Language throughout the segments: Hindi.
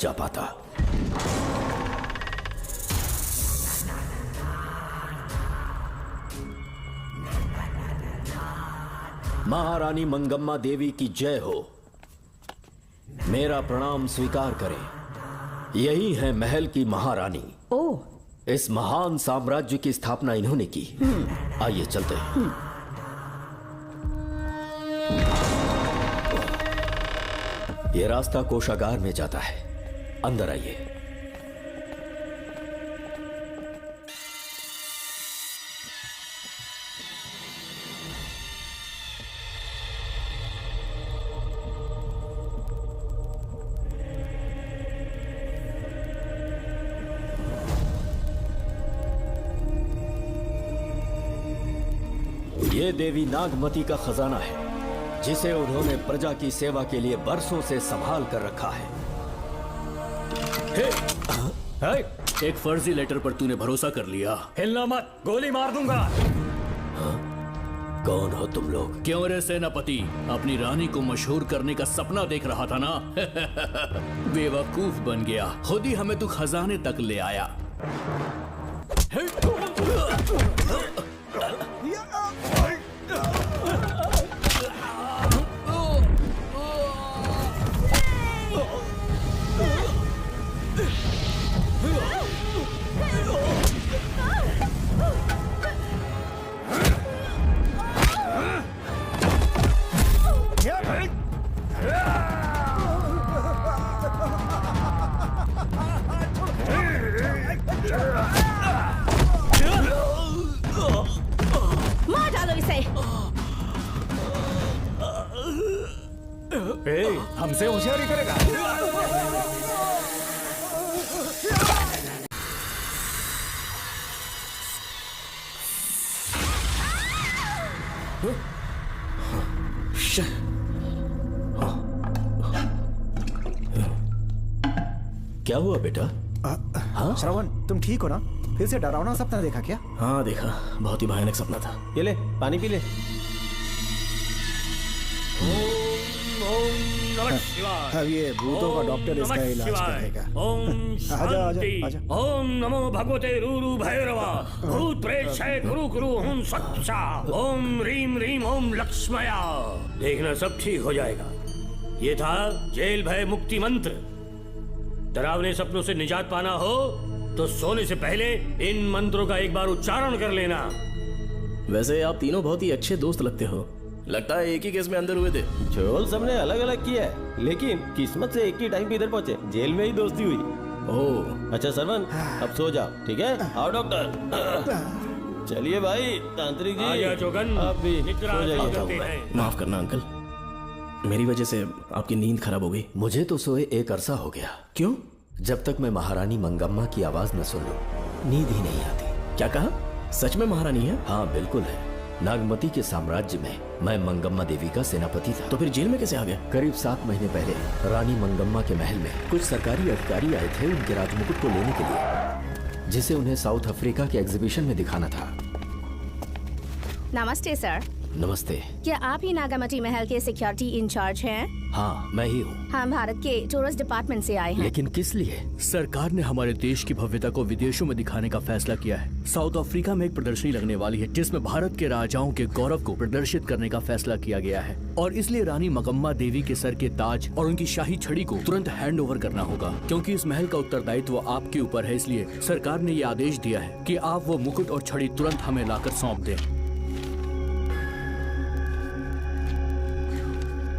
जा पाता। महारानी मंगम्मा देवी की जय हो। मेरा प्रणाम स्वीकार करें। यही है महल की महारानी। ओह, इस महान साम्राज्य की स्थापना इन्होंने की। आइए चलते हैं। यह रास्ता कोषागार में जाता है। अंदर आइए। ये देवी नागमती का खजाना है, जिसे उन्होंने प्रजा की सेवा के लिए बरसों से संभाल कर रखा है। एक फर्जी लेटर पर तूने भरोसा कर लिया। हिलना मत, गोली मार दूंगा। कौन हो तुम लोग? क्यों रे सेनापति, अपनी रानी को मशहूर करने का सपना देख रहा था ना? बेवकूफ बन गया। खुद ही हमें तू खजाने तक ले आया। मार डालो इसे। हमसे होशियारी करेगा। क्या हुआ बेटा? हाँ श्रवण, तुम ठीक हो ना? फिर से डरावना सपना देखा क्या? हाँ देखा, बहुत ही भयानक सपना था। ये ले, पानी पी ले। अब ये भूतों का डॉक्टर इसका इलाज करेगा। आजा आजा आजा। ओम नमो भगवते रूरू भैरवा भूत प्रेत शैत गुरु गुरु ओम सच्चा ओम रीम रीम ओम लक्ष्मया। देखना सब ठीक हो जाएगा। ये था जेल भय मुक्ति मंत्र। डरावने सपनों से निजात पाना हो तो सोने से पहले इन मंत्रों का एक बार उच्चारण कर लेना। वैसे आप तीनों बहुत ही अच्छे दोस्त लगते हो। लगता है एक ही केस में अंदर हुए थे। झोल सबने अलग अलग किया है, लेकिन किस्मत से एक ही टाइम पे इधर पहुंचे। जेल में ही दोस्ती हुई। ओह, अच्छा सरवन, अब सो जाओ, ठीक है? आओ डॉक्टर। चलिए भाई तांत्रिक जी, आजा जोगन, आप भी इतना सो आराम करते जाइए। हैं। माफ करना अंकल, मेरी वजह से आपकी नींद खराब हो गई। मुझे तो सोए एक अरसा हो गया। क्यों? जब तक मैं महारानी मंगम्मा की आवाज न सुन लूं, नींद ही नहीं आती। क्या कहा? सच में महारानी है? हाँ बिल्कुल है। नागमती के साम्राज्य में मैं मंगम्मा देवी का सेनापति था। तो फिर जेल में कैसे आ गया? करीब 7 महीने पहले रानी मंगम्मा के महल में कुछ सरकारी अधिकारी आए थे उनके राजमुकुट को लेने के लिए, जिसे उन्हें साउथ अफ्रीका के एग्जीबिशन में दिखाना था। नमस्ते सर। नमस्ते। क्या आप ही नागामती महल के सिक्योरिटी इंचार्ज हैं? हाँ मैं ही हूँ। हम भारत के टूरिस्ट डिपार्टमेंट से आए हैं। लेकिन किस लिए? सरकार ने हमारे देश की भव्यता को विदेशों में दिखाने का फैसला किया है। साउथ अफ्रीका में एक प्रदर्शनी लगने वाली है, जिसमें भारत के राजाओं के गौरव को प्रदर्शित करने का फैसला किया गया है। और इसलिए रानी मंगम्मा देवी के सर के ताज और उनकी शाही छड़ी को तुरंत हैंड ओवर करना होगा। क्योंकि इस महल का उत्तरदायित्व आपके ऊपर है, इसलिए सरकार ने ये आदेश दिया है कि आप वो मुकुट और छड़ी तुरंत हमें लाकर सौंप दें।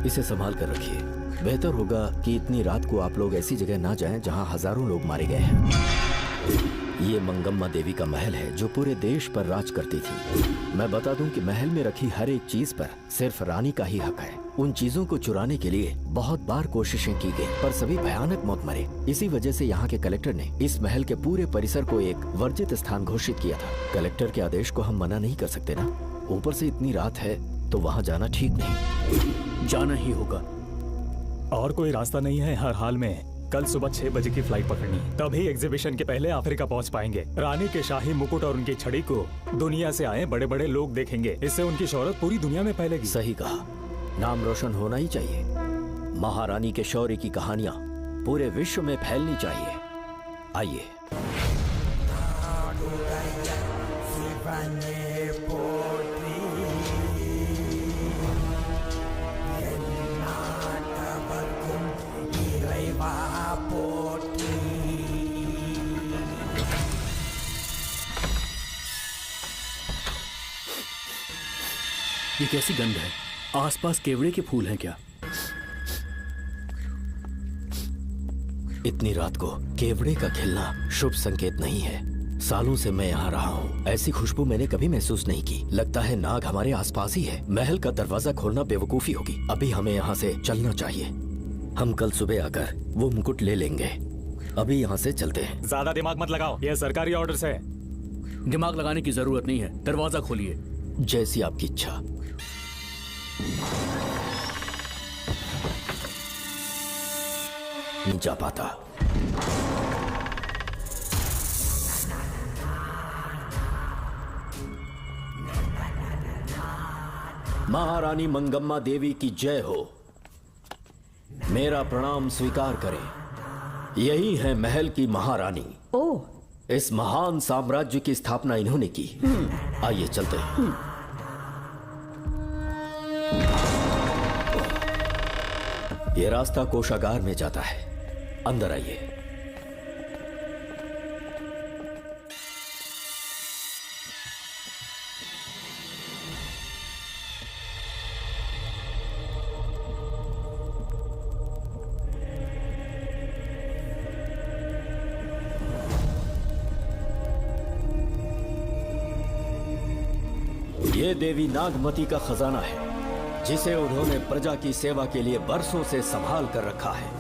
इसे संभाल कर रखिए। बेहतर होगा कि इतनी रात को आप लोग ऐसी जगह ना जाएं जहां हजारों लोग मारे गए हैं। ये मंगम्मा देवी का महल है जो पूरे देश पर राज करती थी। मैं बता दूं कि महल में रखी हर एक चीज पर सिर्फ रानी का ही हक है। उन चीजों को चुराने के लिए बहुत बार कोशिशें की गई, पर सभी भयानक मौत मरे। इसी वजह से यहाँ के कलेक्टर ने इस महल के पूरे परिसर को एक वर्जित स्थान घोषित किया था। कलेक्टर के आदेश को हम मना नहीं कर सकते ना। ऊपर से इतनी रात है तो वहाँ जाना ठीक नहीं। जाना ही होगा। और कोई रास्ता नहीं है। हर हाल में कल सुबह 6 बजे की फ्लाइट पकड़नी, तभी एग्जीबिशन के पहले अफ्रीका पहुंच पाएंगे। रानी के शाही मुकुट और उनकी छड़ी को दुनिया से आए बड़े बड़े लोग देखेंगे। इससे उनकी शोहरत पूरी दुनिया में फैलेगी। सही कहा, नाम रोशन होना ही चाहिए। महारानी के शौर्य की कहानियां पूरे विश्व में फैलनी चाहिए। आइए। ये कैसी गंध है? आसपास केवड़े के फूल हैं क्या? इतनी रात को केवड़े का खिलना शुभ संकेत नहीं है। सालों से मैं यहाँ रहा हूँ, ऐसी खुशबू मैंने कभी महसूस नहीं की। लगता है नाग हमारे आसपास ही है। महल का दरवाजा खोलना बेवकूफी होगी। अभी हमें यहाँ से चलना चाहिए। हम कल सुबह आकर वो मुकुट ले लेंगे। अभी यहाँ से चलते हैं। ज्यादा दिमाग मत लगाओ, ये सरकारी ऑर्डर्स है। दिमाग लगाने की जरूरत नहीं है, दरवाजा खोलिए। जैसी आपकी इच्छा। नहीं जा पाता। महारानी मंगम्मा देवी की जय हो। मेरा प्रणाम स्वीकार करें। यही है महल की महारानी। ओह, इस महान साम्राज्य की स्थापना इन्होंने की। आइए चलते हैं। ये रास्ता कोषागार में जाता है। अंदर आइए। ये देवी नागमती का खजाना है, जिसे उन्होंने प्रजा की सेवा के लिए बरसों से संभाल कर रखा है।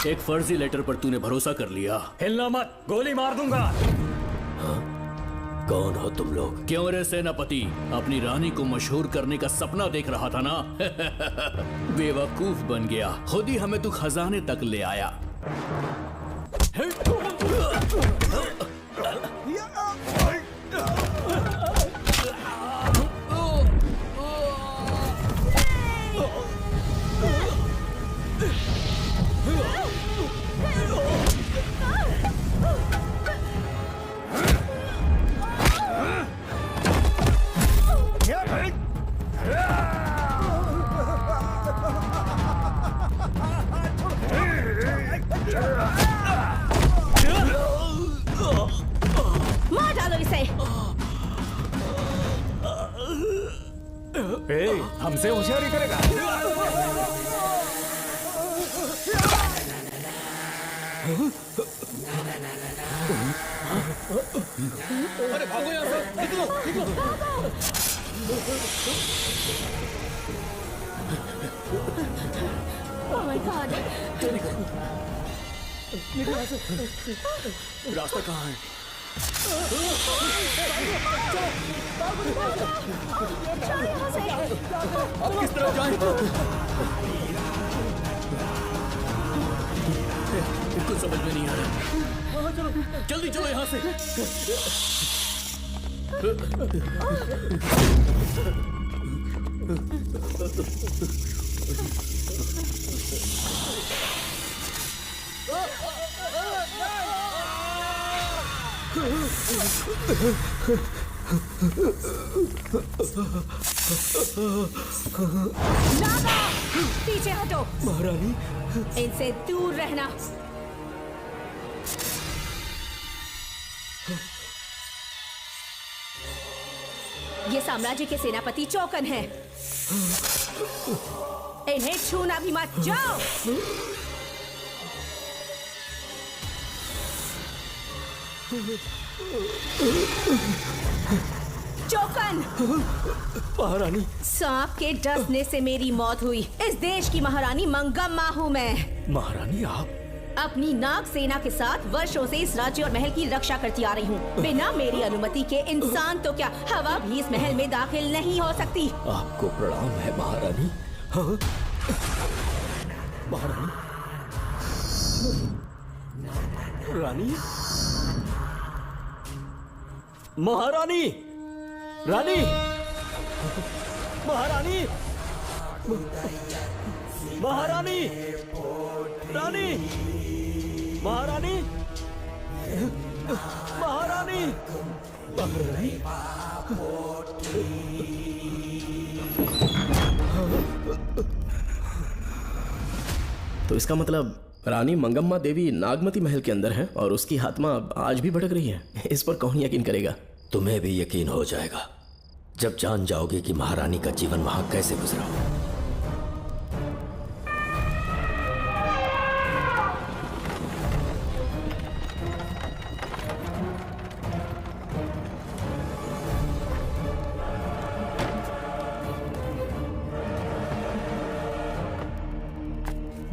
एक फर्जी लेटर पर तूने भरोसा कर लिया। हिलना मत, गोली मार दूंगा। कौन हो तुम लोग? क्यों रे सेनापति, अपनी रानी को मशहूर करने का सपना देख रहा था ना? बेवकूफ बन गया। खुद ही हमें तू खजाने तक ले आया। मार डालो इसे। हमसे होशियारी करेगा। अरे भागो यहाँ से, निकलो, निकलो। Oh my God! रास्ता कहाँ है? अब किस तरफ जाएं? कुछ समझ में नहीं आ रहा। चलो, जल्दी चलो यहाँ से। नागा, पीछे हटो। महारानी, इनसे दूर रहना। ये साम्राज्य के सेनापति चौकन हैं। इन्हें छूना भी मत। जाओ। चौकन। महारानी, सांप के डसने से मेरी मौत हुई। इस देश की महारानी मंगम्मा हूँ मैं। महारानी आप अपनी नाग सेना के साथ वर्षों से इस राज्य और महल की रक्षा करती आ रही हूँ। बिना मेरी अनुमति के इंसान तो क्या, हवा भी इस महल में दाखिल नहीं हो सकती। आपको प्रणाम है महारानी। हाँ? महारानी, रानी, महारानी, रानी, महारानी, महारानी, रानी, महारानी, महारानी, महारानी। तो इसका मतलब रानी मंगम्मा देवी नागमती महल के अंदर है और उसकी आत्मा आज भी भटक रही है। इस पर कौन यकीन करेगा? तुम्हें भी यकीन हो जाएगा जब जान जाओगे कि महारानी का जीवन वहां कैसे गुजरा।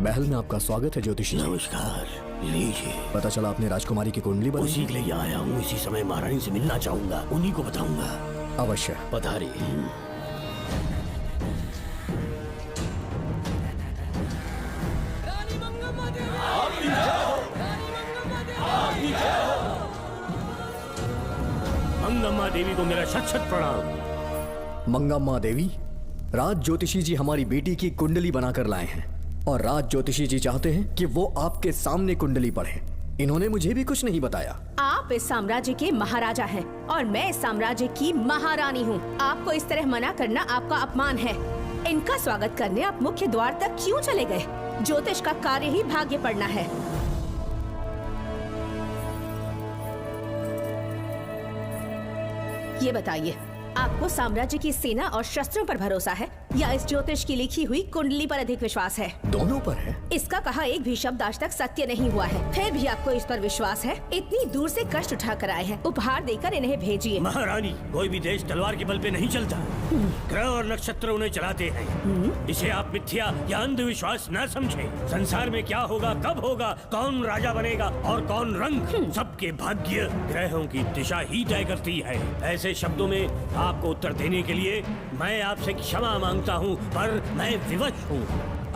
महल में आपका स्वागत है ज्योतिषी जी। नमस्कार, लीजिए। पता चला आपने राजकुमारी की कुंडली बनाई। उसी के लिए आया हूँ। इसी समय महारानी से मिलना चाहूंगा, उन्हीं को बताऊंगा। अवश्य। पधारी। मंगम्मा देवी को मेरा शत शत प्रणाम। मंगम्मा देवी, राज ज्योतिषी जी हमारी बेटी की कुंडली बनाकर लाए हैं और राज ज्योतिषी जी चाहते हैं कि वो आपके सामने कुंडली पढ़े। इन्होंने मुझे भी कुछ नहीं बताया। आप इस साम्राज्य के महाराजा हैं और मैं इस साम्राज्य की महारानी हूँ। आपको इस तरह मना करना आपका अपमान है। इनका स्वागत करने आप मुख्य द्वार तक क्यों चले गए? ज्योतिष का कार्य ही भाग्य पढ़ना है। ये बताइए, आपको साम्राज्य की सेना और शस्त्रों पर भरोसा है या इस ज्योतिष की लिखी हुई कुंडली पर अधिक विश्वास है? दोनों पर है। इसका कहा एक भी शब्द आज तक सत्य नहीं हुआ है, फिर भी आपको इस पर विश्वास है? इतनी दूर से कष्ट उठा कर आए हैं, उपहार देकर इन्हें भेजिए। महारानी, कोई भी देश तलवार के बल पे नहीं चलता, ग्रह और नक्षत्र उन्हें चलाते हैं। इसे आप मिथ्या या अंधविश्वास न समझें। संसार में क्या होगा, कब होगा, कौन राजा बनेगा और कौन रंग, सबके भाग्य ग्रहों की दिशा ही तय करती है। ऐसे शब्दों में आपको उत्तर देने के लिए मैं आपसे क्षमा मांगता हूँ, पर मैं विवश हूँ।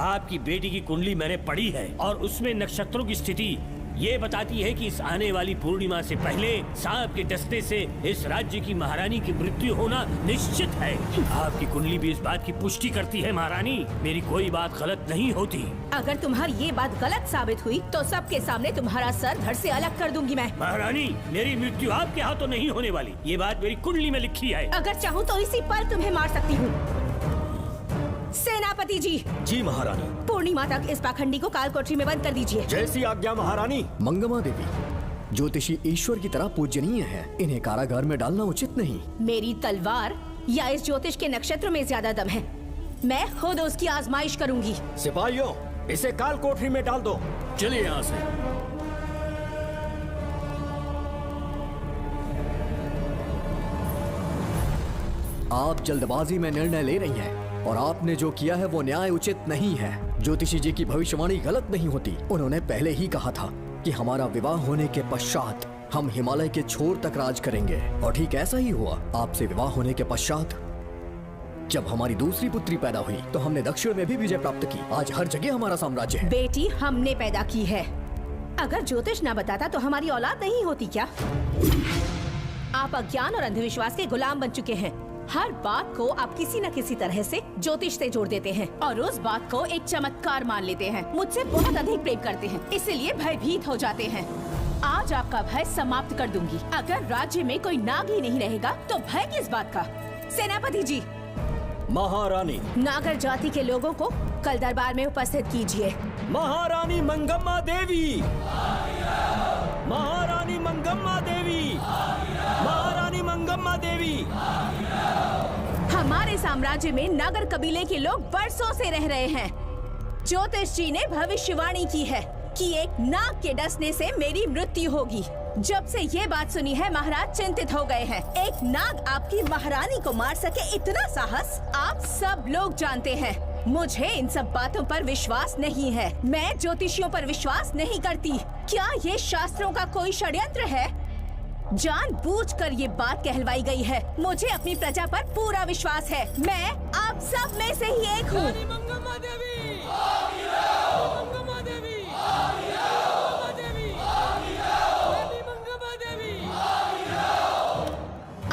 आपकी बेटी की कुंडली मैंने पढ़ी है और उसमें नक्षत्रों की स्थिति ये बताती है कि इस आने वाली पूर्णिमा से पहले सांप के डसने से इस राज्य की महारानी की मृत्यु होना निश्चित है। आपकी कुंडली भी इस बात की पुष्टि करती है। महारानी, मेरी कोई बात गलत नहीं होती। अगर तुम्हारी ये बात गलत साबित हुई तो सबके सामने तुम्हारा सर धड़ से अलग कर दूंगी मैं। महारानी, मेरी मृत्यु आपके हाथों नहीं होने वाली, ये बात मेरी कुंडली में लिखी है। अगर चाहूँ तो इसी पल तुम्हें मार सकती हूँ। सेनापति जी। जी महारानी। पूर्णिमा तक इस पाखंडी को कालकोठरी में बंद कर दीजिए। जैसी आज्ञा महारानी। मंगम्मा देवी, ज्योतिषी ईश्वर की तरह पूजनीय है, इन्हें कारागार में डालना उचित नहीं। मेरी तलवार या इस ज्योतिष के नक्षत्र में ज्यादा दम है? मैं खुद उसकी आजमाइश करूंगी। सिपाहियों, इसे काल कोठरी में डाल दो। चलिए यहाँ से। आप जल्दबाजी में निर्णय ले रही हैं और आपने जो किया है वो न्याय उचित नहीं है। ज्योतिषी जी की भविष्यवाणी गलत नहीं होती। उन्होंने पहले ही कहा था कि हमारा विवाह होने के पश्चात हम हिमालय के छोर तक राज करेंगे और ठीक ऐसा ही हुआ। आपसे विवाह होने के पश्चात जब हमारी दूसरी पुत्री पैदा हुई तो हमने दक्षिण में भी विजय प्राप्त की। आज हर जगह हमारा साम्राज्य है। बेटी हमने पैदा की है। अगर ज्योतिष ना बताता तो हमारी औलाद नहीं होती क्या? आप अज्ञान और अंधविश्वास के गुलाम बन चुके हैं। हर बात को आप किसी न किसी तरह से ज्योतिष से जोड़ देते हैं और उस बात को एक चमत्कार मान लेते हैं। मुझसे बहुत अधिक प्रेम करते हैं, इसीलिए भयभीत हो जाते हैं। आज आपका भय समाप्त कर दूंगी। अगर राज्य में कोई नाग ही नहीं रहेगा तो भय किस बात का? सेनापति जी। महारानी। नागर जाति के लोगों को कल दरबार में उपस्थित कीजिए। महारानी मंगम्मा देवी। महारानी मंगम्मा देवी। महारानी मंगम्मा देवी। हमारे साम्राज्य में नागर कबीले के लोग बरसों से रह रहे हैं। ज्योतिष जी ने भविष्यवाणी की है कि एक नाग के डसने से मेरी मृत्यु होगी। जब से ये बात सुनी है महाराज चिंतित हो गए हैं। एक नाग आपकी महारानी को मार सके, इतना साहस आप सब लोग जानते हैं। मुझे इन सब बातों पर विश्वास नहीं है। मैं ज्योतिषियों पर विश्वास नहीं करती। क्या ये शास्त्रों का कोई षड्यंत्र है? जानबूझकर ये बात कहलवाई गई है। मुझे अपनी प्रजा पर पूरा विश्वास है। मैं आप सब में से ही एक हूँ।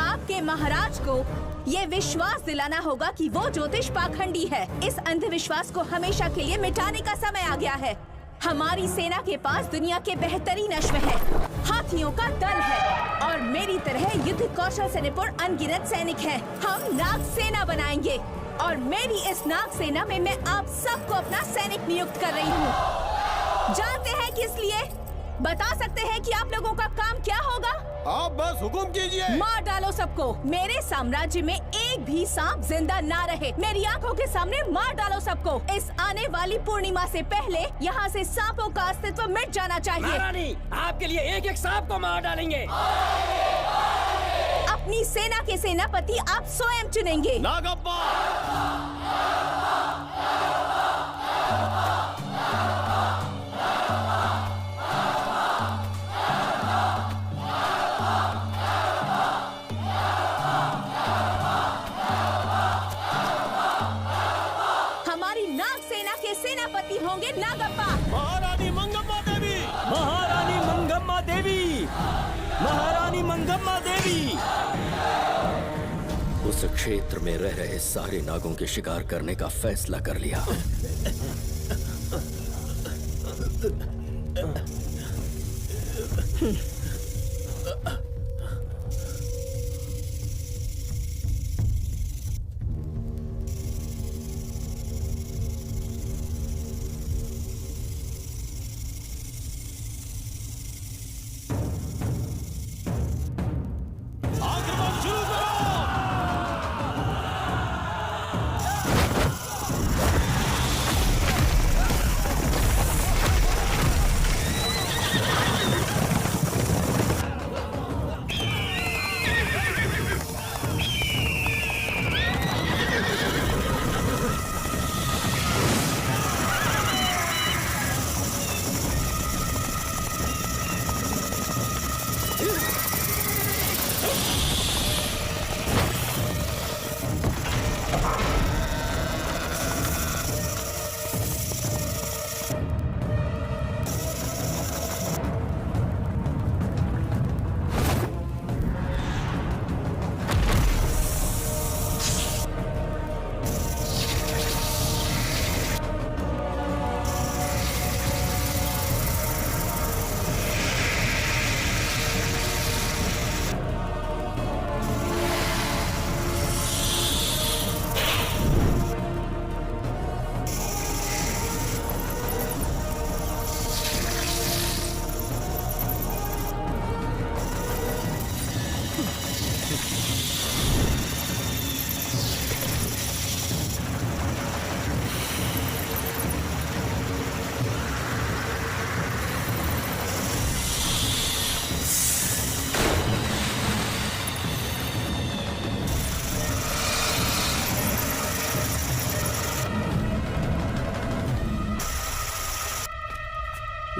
आपके महाराज को ये विश्वास दिलाना होगा कि वो ज्योतिष पाखंडी है। इस अंधविश्वास को हमेशा के लिए मिटाने का समय आ गया है। हमारी सेना के पास दुनिया के बेहतरीन अश्व है, हाथियों का दल है और मेरी तरह युद्ध कौशल से निपुण अनगिनत सैनिक हैं। हम नाग सेना बनाएंगे और मेरी इस नाग सेना में मैं आप सबको अपना सैनिक नियुक्त कर रही हूँ। जानते हैं किस लिए? बता सकते हैं कि आप लोगों का काम क्या होगा? आप बस हुक्म कीजिए। मार डालो सबको। मेरे साम्राज्य में एक भी सांप जिंदा ना रहे। मेरी आंखों के सामने मार डालो सबको। इस आने वाली पूर्णिमा से पहले यहाँ से सांपों का अस्तित्व मिट जाना चाहिए। महारानी, आपके लिए एक एक सांप को मार डालेंगे। अपनी सेना के सेनापति आप स्वयं चुनेंगे। नागप्पा। सेनापति होंगे नागप्पा। महारानी मंगम्मा देवी। महारानी मंगम्मा देवी। महारानी मंगम्मा देवी। उस क्षेत्र में रह रहे सारे नागों के शिकार करने का फैसला कर लिया।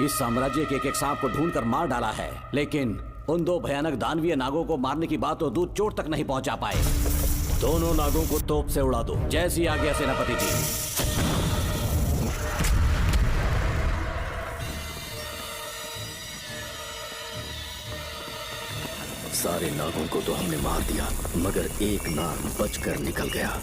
इस साम्राज्य के एक सांप को ढूंढकर मार डाला है, लेकिन उन दो भयानक दानवीय नागों को मारने की बात तो दूर चोट तक नहीं पहुंचा पाए। दोनों नागों को तोप से उड़ा दो। जैसी आज्ञा सेनापति जी। सारे नागों को तो हमने मार दिया, मगर एक नाग बचकर निकल गया।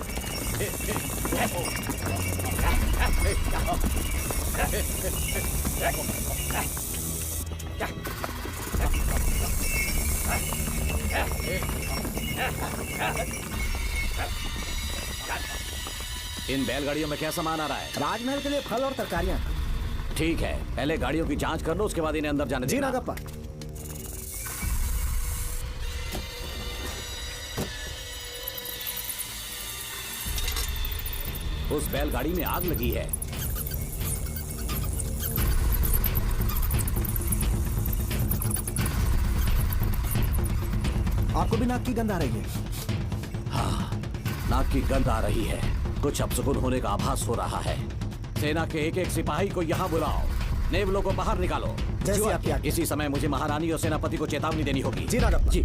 इन बैलगाड़ियों में क्या सामान आ रहा है? राजमहल के लिए फल और तरकारियां। ठीक है, पहले गाड़ियों की जांच कर लो, उसके बाद इन्हें अंदर जाने जी देना। नागप्पा। उस बैलगाड़ी में आग लगी है। आपको भी नाक की गंध आ रही है? हाँ, नाक की गंध आ रही है। कुछ अपशकुन होने का आभास हो रहा है। सेना के एक एक सिपाही को यहाँ बुलाओ। नेवलों को बाहर निकालो। जैसी आपकी आज्ञा। इसी समय मुझे महारानी और सेनापति को चेतावनी देनी होगी। जी नागप्पा। जी।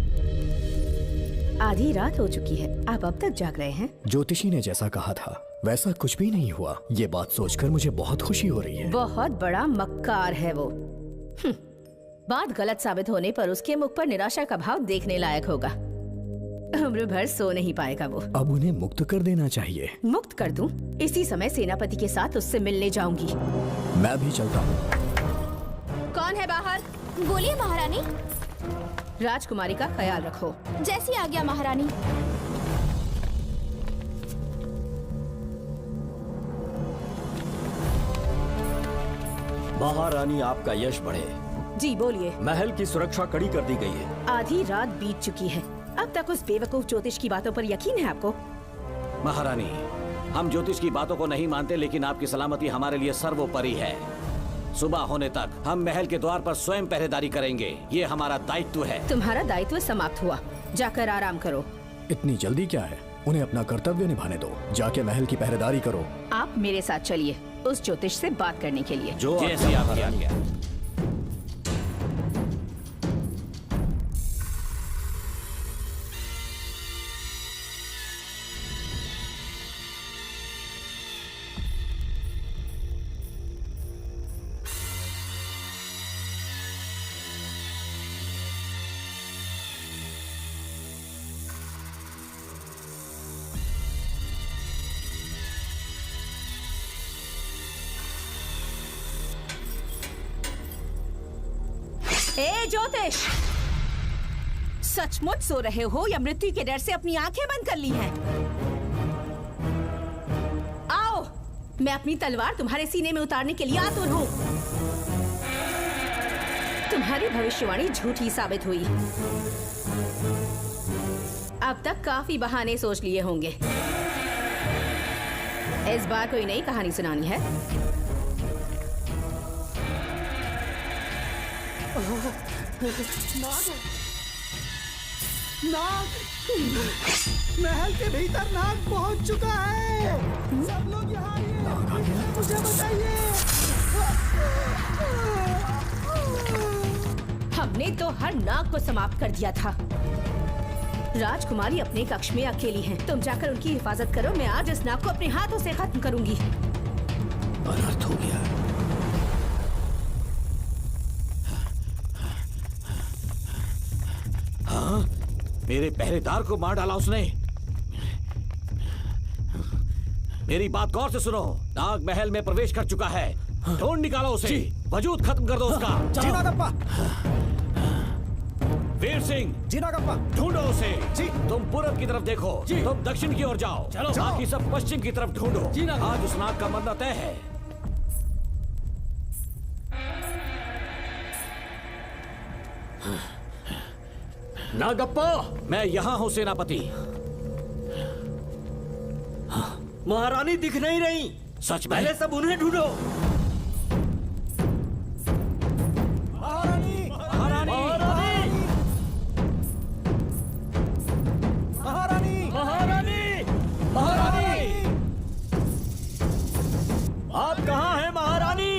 आधी रात हो चुकी है, आप अब तक जाग रहे हैं? ज्योतिषी ने जैसा कहा था वैसा कुछ भी नहीं हुआ। ये बात सोचकर मुझे बहुत खुशी हो रही है। बहुत बड़ा मक्कार है वो। बात गलत साबित होने पर उसके मुख पर निराशा का भाव देखने लायक होगा। उम्र भर सो नहीं पाएगा वो। अब उन्हें मुक्त कर देना चाहिए। मुक्त कर दूं? इसी समय सेनापति के साथ उससे मिलने जाऊंगी। मैं भी चलता हूँ। कौन है बाहर? बोलिए महारानी। राजकुमारी का ख्याल रखो। जैसी आज्ञा महारानी। महारानी, आपका यश बढ़े। जी बोलिए। महल की सुरक्षा कड़ी कर दी गई है। आधी रात बीत चुकी है, अब तक उस बेवकूफ ज्योतिष की बातों पर यकीन है आपको? महारानी, हम ज्योतिष की बातों को नहीं मानते, लेकिन आपकी सलामती हमारे लिए सर्वोपरि है। सुबह होने तक हम महल के द्वार पर स्वयं पहरेदारी करेंगे, ये हमारा दायित्व है। तुम्हारा दायित्व समाप्त हुआ, जाकर आराम करो। इतनी जल्दी क्या है? उन्हें अपना कर्तव्य निभाने दो। जाके महल की पहरेदारी करो। आप मेरे साथ चलिए उस ज्योतिष से बात करने के लिए। जो जैसी आपकी आज्ञा। ए ज्योतिष, सचमुच सो रहे हो या मृत्यु के डर से अपनी आंखें बंद कर ली हैं? आओ, मैं अपनी तलवार तुम्हारे सीने में उतारने के लिए आतुर हूं। तुम्हारी भविष्यवाणी झूठी साबित हुई। अब तक काफी बहाने सोच लिए होंगे। इस बार कोई नई कहानी सुनानी है? नाग! महल के भीतर नाग पहुंच चुका है। सब लोग यहाँ आइए, मुझे बचाइए। हमने तो हर नाग को समाप्त कर दिया था। राजकुमारी अपने कक्ष में अकेली हैं। तुम जाकर उनकी हिफाजत करो, मैं आज इस नाग को अपने हाथों से खत्म करूंगी। अनर्थ हो गया। हाँ? मेरे पहरेदार को मार डाला उसने। मेरी बात गौर से सुनो। नाग महल में प्रवेश कर चुका है। ढूंढ निकालो उसे। वजूद खत्म कर दो उसका। जी नागप्पा। वीर सिंह, जी नागप्पा। ढूंढो उसे। जी। तुम पूरब की तरफ देखो। जी। तुम दक्षिण की ओर जाओ। चलो। बाकी सब पश्चिम की तरफ ढूंढो। जी नागप्पा। आज उस नाग का मरना तय है। नागप्पा, मैं यहाँ हूँ सेनापति। महारानी दिख नहीं रही। सच में? पहले सब उन्हें ढूंढो। महारानी! महारानी! महारानी! महारानी! महारानी! आप कहाँ हैं महारानी?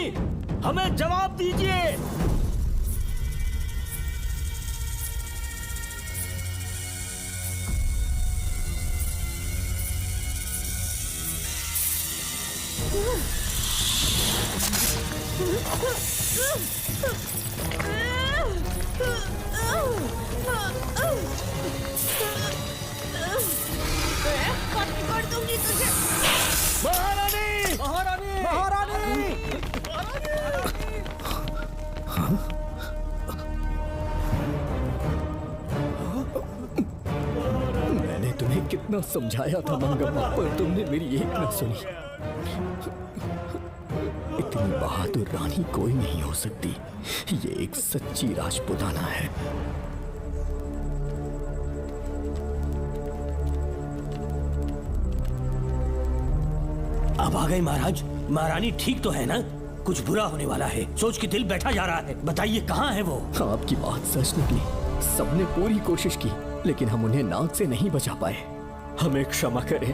हमें जवाब दीजिए। महारानी! महारानी! महारानी! मैंने तुम्हें कितना समझाया था मंगम्मा, पर तुमने मेरी एक न सुनी। इतनी बहादुर रानी कोई नहीं हो सकती। ये एक सच्ची राजपुताना है। अब आ गए महाराज। महारानी ठीक तो है ना? कुछ बुरा होने वाला है, सोच के दिल बैठा जा रहा है। बताइए कहाँ है वो? आपकी बात सच निकली। सबने पूरी कोशिश की, लेकिन हम उन्हें नाग से नहीं बचा पाए। हमें क्षमा करें,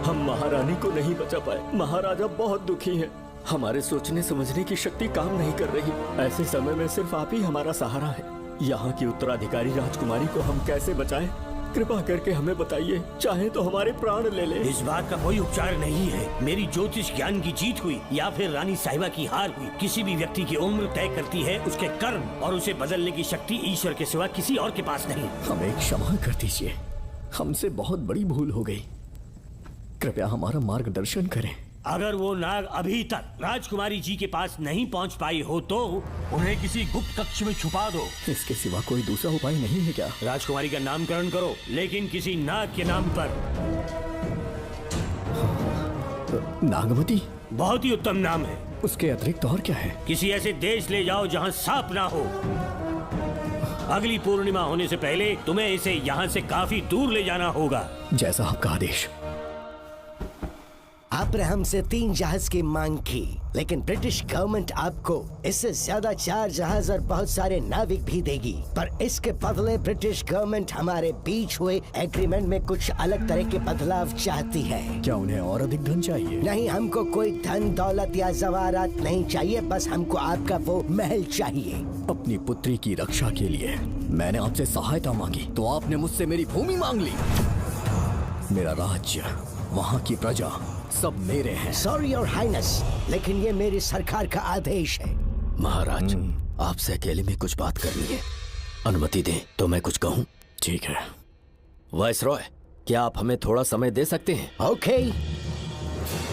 हम महारानी को नहीं बचा पाए। महाराजा बहुत दुखी हैं। हमारे सोचने समझने की शक्ति काम नहीं कर रही। ऐसे समय में सिर्फ आप ही हमारा सहारा है। यहाँ की उत्तराधिकारी राजकुमारी को हम कैसे बचाएं? कृपा करके हमें बताइए, चाहे तो हमारे प्राण ले ले। इस बात का कोई उपचार नहीं है। मेरी ज्योतिष ज्ञान की जीत हुई या फिर रानी साहिबा की हार हुई। किसी भी व्यक्ति की उम्र तय करती है उसके कर्म, और उसे बदलने की शक्ति ईश्वर के सिवा किसी और के पास नहीं। हमें क्षमा कर दीजिए। हमसे बहुत बड़ी भूल हो गई। कृपया हमारा मार्गदर्शन करें। अगर वो नाग अभी तक राजकुमारी जी के पास नहीं पहुंच पाई हो तो उन्हें किसी गुप्त कक्ष में छुपा दो। इसके सिवा कोई दूसरा उपाय नहीं है क्या? राजकुमारी का नामकरण करो, लेकिन किसी नाग के नाम पर। नागमती बहुत ही उत्तम नाम है। उसके अतिरिक्त और क्या है? किसी ऐसे देश ले जाओ जहाँ सांप ना हो। अगली पूर्णिमा होने से पहले तुम्हें इसे यहाँ से काफी दूर ले जाना होगा। जैसा आपका आदेश। आपने हमसे 3 जहाज की मांग की, लेकिन ब्रिटिश गवर्नमेंट आपको इससे ज्यादा 4 जहाज और बहुत सारे नाविक भी देगी। पर इसके बदले ब्रिटिश गवर्नमेंट हमारे बीच हुए एग्रीमेंट में कुछ अलग तरह के बदलाव चाहती है। क्या उन्हें और अधिक धन चाहिए? नहीं, हमको कोई धन दौलत या जवाहरात नहीं चाहिए, बस हमको आपका वो महल चाहिए। अपनी पुत्री की रक्षा के लिए मैंने आपसे सहायता मांगी तो आपने मुझसे मेरी भूमि मांग ली। मेरा राज्य, वहाँ की प्रजा सब मेरे हैं। सॉरी योर हाइनेस, लेकिन ये मेरी सरकार का आदेश है। महाराज, आपसे अकेले में कुछ बात करनी है। अनुमति दें तो मैं कुछ कहूँ? ठीक है। वाइसरॉय, क्या आप हमें थोड़ा समय दे सकते हैं? ओके।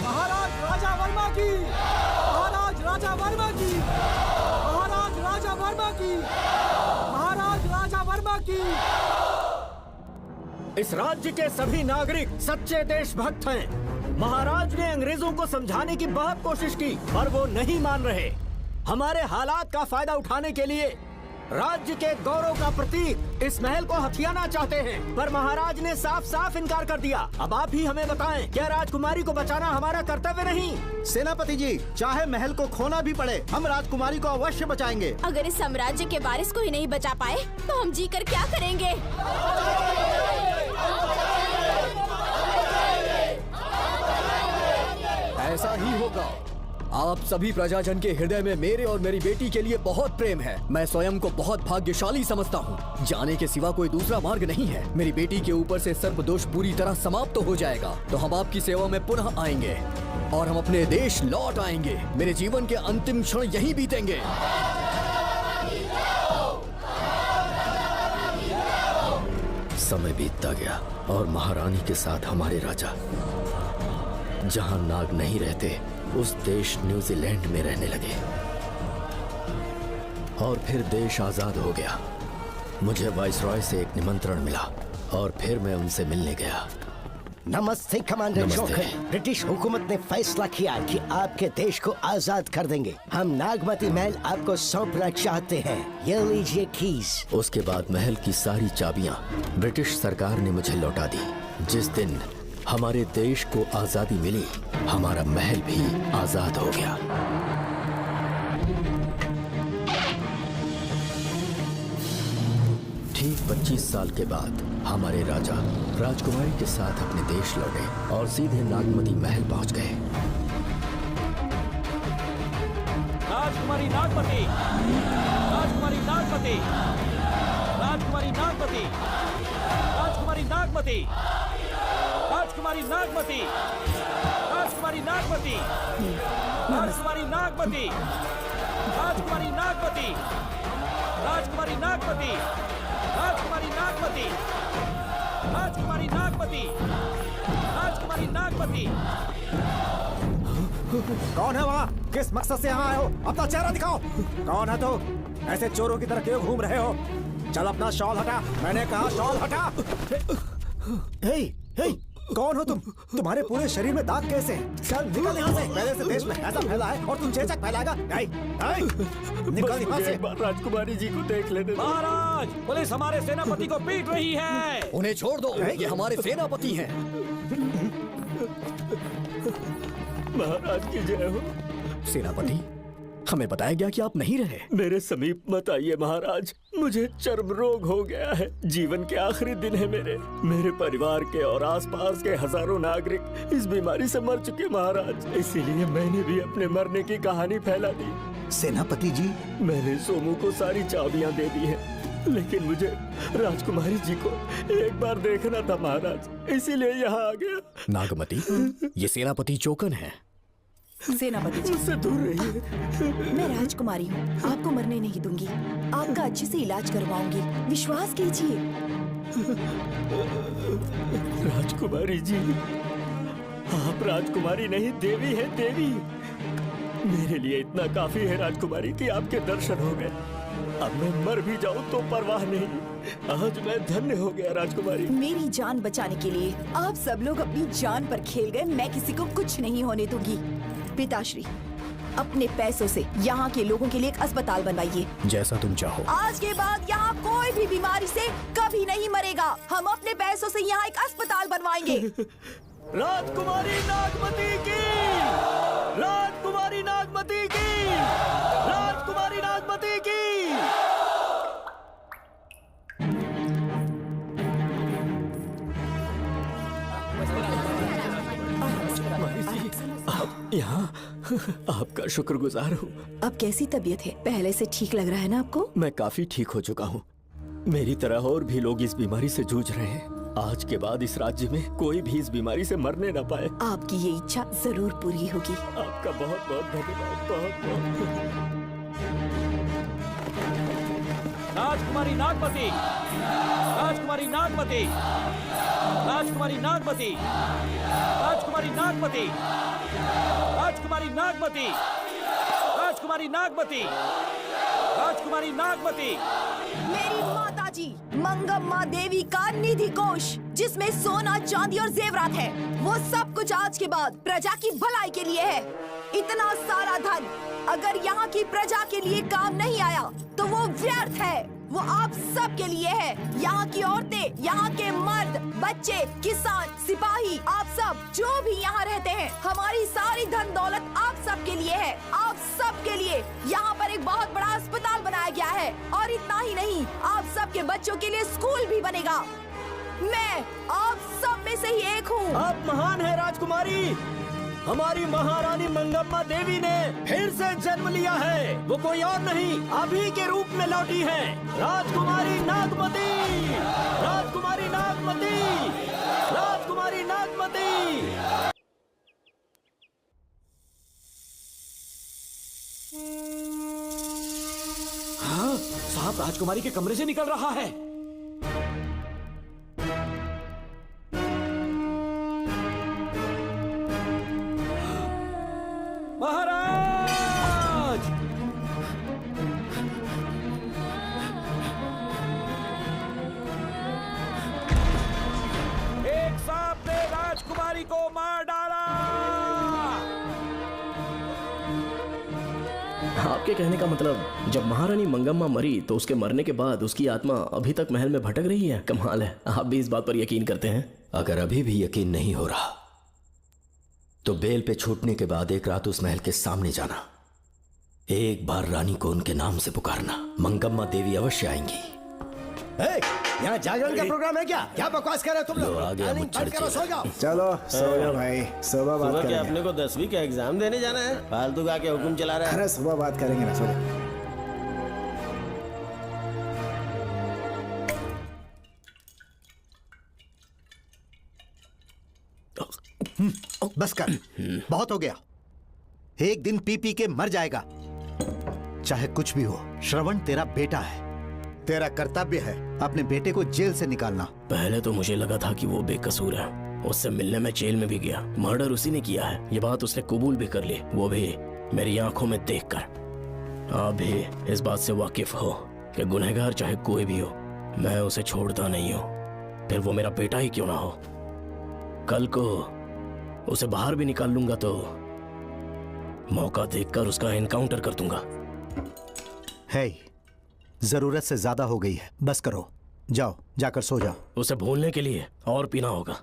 महाराज राजा वर्मा की, महाराज राजा वर्मा की, महाराज राजा वर्मा की, महाराज राजा वर्मा की। इस राज्य के सभी नागरिक सच्चे देशभक्त हैं। महाराज ने अंग्रेजों को समझाने की बहुत कोशिश की, पर वो नहीं मान रहे। हमारे हालात का फायदा उठाने के लिए राज्य के गौरव का प्रतीक इस महल को हथियाना चाहते हैं, पर महाराज ने साफ साफ इनकार कर दिया। अब आप ही हमें बताएं, क्या राजकुमारी को बचाना हमारा कर्तव्य नहीं? सेनापति जी, चाहे महल को खोना भी पड़े, हम राजकुमारी को अवश्य बचाएंगे। अगर इस साम्राज्य के वारिस को ही नहीं बचा पाए तो हम जी कर क्या करेंगे? ऐसा ही होगा। आप सभी प्रजाजन के हृदय में मेरे और मेरी बेटी के लिए बहुत प्रेम है। मैं स्वयं को बहुत भाग्यशाली समझता हूँ। जाने के सिवा कोई दूसरा मार्ग नहीं है। मेरी बेटी के ऊपर से सर्पदोष पूरी तरह समाप्त हो जाएगा तो हम आपकी सेवा में पुनः आएंगे और हम अपने देश लौट आएंगे। मेरे जीवन के अंतिम क्षण यहीं बीतेंगे। समय बीतता गया और महारानी के साथ हमारे राजा जहां नाग नहीं रहते उस देश न्यूजीलैंड में रहने लगे और फिर देश आजाद हो गया। मुझे वाइसरॉय से एक निमंत्रण मिला और फिर मैं उनसे मिलने गया। नमस्ते कमांडर नमस्ते। जोकर। ब्रिटिश हुकूमत ने फैसला किया कि आपके देश को आजाद कर देंगे। हम नागमती महल आपको सौंपना चाहते हैं। ये लीजिए कीज। उसके बाद महल की सारी चाबियां ब्रिटिश सरकार ने मुझे लौटा दी। जिस दिन हमारे देश को आजादी मिली, हमारा महल भी आजाद हो गया। ठीक 25 साल के बाद हमारे राजा राजकुमारी के साथ अपने देश लौटे और सीधे नागमती महल पहुंच गए। राजकुमारी नागमती, राजकुमारी नागमती, राजकुमारी नागमती, राजकुमारी नागमती, राजकुमारी नागमती, राजकुमारी नागमती, राजकुमारी नागमती, राजकुमारी नागमती, राजकुमारी नागमती, राजकुमारी नागमती, राजकुमारी नागमती, राजकुमारी नागमती। कौन है वहाँ? किस मकसद से यहाँ आए हो? अपना चेहरा दिखाओ। कौन है तो? ऐसे चोरों की तरह क्यों घूम रहे हो? चल अपना शॉल हटा। मैंने कहा शॉल हटा। हे, हे, कौन हो तुम? तुम्हारे पूरे शरीर में दाग कैसे हैं? चल निकल यहाँ से। पहले से देश में ऐसा फैला है और तुम चेचक फैलाएगा? नहीं, नहीं, निकल यहाँ से। राजकुमारी जी को देख लेने दो। महाराज, पुलिस हमारे सेनापति को पीट रही है। उन्हें छोड़ दो, ये हमारे सेनापति हैं। महाराज की जय हो। सेनापति, हमें बताया गया कि आप नहीं रहे। मेरे समीप मत आइए महाराज, मुझे चर्म रोग हो गया है। जीवन के आखिरी दिन है मेरे परिवार के और आसपास के हजारों नागरिक इस बीमारी से मर चुके महाराज। इसीलिए मैंने भी अपने मरने की कहानी फैला दी। सेनापति जी, मैंने सोमू को सारी चाबियां दे दी हैं, लेकिन मुझे राजकुमारी जी को एक बार देखना था महाराज, इसीलिए यहाँ आ गया। नागमती, ये सेनापति चोकन है। सेनापति जी, मुझसे दूर रहिए। मैं राजकुमारी हूँ, आपको मरने नहीं दूंगी। आपका अच्छे से इलाज करवाऊंगी, विश्वास कीजिए। राजकुमारी जी, आप राजकुमारी नहीं देवी है, देवी। मेरे लिए इतना काफी है राजकुमारी कि आपके दर्शन हो गए। अब मैं मर भी जाऊं तो परवाह नहीं। आज मैं धन्य हो गया राजकुमारी। मेरी जान बचाने के लिए आप सब लोग अपनी जान पर खेल गए। मैं किसी को कुछ नहीं होने दूंगी। पिताश्री, अपने पैसों से यहाँ के लोगों के लिए एक अस्पताल बनवाइए। जैसा तुम चाहो। आज के बाद यहाँ कोई भी बीमारी से कभी नहीं मरेगा। हम अपने पैसों से यहाँ एक अस्पताल बनवाएंगे। राजकुमारी नागमती की, राजकुमारी नागमती की, राजकुमारी नागमती की। आप यहाँ, आपका शुक्रगुजार हूँ। अब कैसी तबीयत है? पहले से ठीक लग रहा है ना आपको? मैं काफी ठीक हो चुका हूँ। मेरी तरह और भी लोग इस बीमारी से जूझ रहे हैं। आज के बाद इस राज्य में कोई भी इस बीमारी से मरने न पाए। आपकी ये इच्छा जरूर पूरी होगी। आपका बहुत बहुत धन्यवाद, बहुत बहुत। राजकुमारी नागमती, राजकुमारी नागमती, राजकुमारी नागमती, राजकुमारी नागमती, राजकुमारी नागमती, राजकुमारी नागमती, राजकुमारी नागमती। मेरी माता जी मंगम्मा देवी का निधि कोष, जिसमें सोना, चांदी और जेवरात है, वो सब कुछ आज के बाद प्रजा की भलाई के लिए है। इतना सारा धन अगर यहाँ की प्रजा के लिए काम नहीं आया तो वो व्यर्थ है। वो आप सब के लिए है। यहाँ की औरतें, यहाँ के मर्द, बच्चे, किसान, सिपाही, आप सब जो भी यहाँ रहते हैं, हमारी सारी धन दौलत आप सब के लिए है। आप सब के लिए यहाँ पर एक बहुत बड़ा अस्पताल बनाया गया है। और इतना ही नहीं, आप सब के बच्चों के लिए स्कूल भी बनेगा। मैं आप सब में से ही एक हूँ। आप महान है राजकुमारी। हमारी महारानी मंगम्मा देवी ने फिर से जन्म लिया है। वो कोई और नहीं, अभी के रूप में लौटी है। राजकुमारी नागमती, राजकुमारी नागमती, राजकुमारी नागमती। हाँ, साहब राजकुमारी के कमरे से निकल रहा है। महाराज! एक सांप ने राजकुमारी को मार डाला। आपके कहने का मतलब, जब महारानी मंगम्मा मरी तो उसके मरने के बाद उसकी आत्मा अभी तक महल में भटक रही है? कमाल है, आप भी इस बात पर यकीन करते हैं? अगर अभी भी यकीन नहीं हो रहा तो बेल पे छूटने के बाद एक रात उस महल के सामने जाना, एक बार रानी को उनके नाम से पुकारना। मंगम्मा देवी अवश्य आएंगी। यहाँ जागरण का प्रोग्राम है क्या? क्या बकवास कर रहे हो तुम लोग? आ गया मुच्छर चलो सो जाओ भाई, सुबह बात सुबह करेंगे। क्या अपने को 10वीं का एग्जाम देने जाना है? फालतू का क्या हुक्म चला रहा है? अरे सुबह बात करेंगे ना, सो जाओ। बस कर, बहुत हो गया। एक दिन पी पी के मर जाएगा। चाहे कुछ भी हो, श्रवण तेरा बेटा है। तेरा कर्तव्य है अपने बेटे को जेल से निकालना। पहले तो मुझे लगा था कि वो बेकसूर है। उससे मिलने में जेल में भी गया। मर्डर उसी ने किया है, ये बात उसने कबूल भी कर ली, वो भी मेरी आंखों में देखकर। आप भी इस बात से वाकिफ हो कि गुनहगार चाहे कोई भी हो, मैं उसे छोड़ता नहीं हूँ, फिर वो मेरा बेटा ही क्यों ना हो। कल को उसे बाहर भी निकाल लूंगा तो मौका देखकर उसका एनकाउंटर कर दूंगा। है, जरूरत से ज्यादा हो गई है, बस करो। जाओ, जाकर सो जाओ। उसे भूलने के लिए और पीना होगा,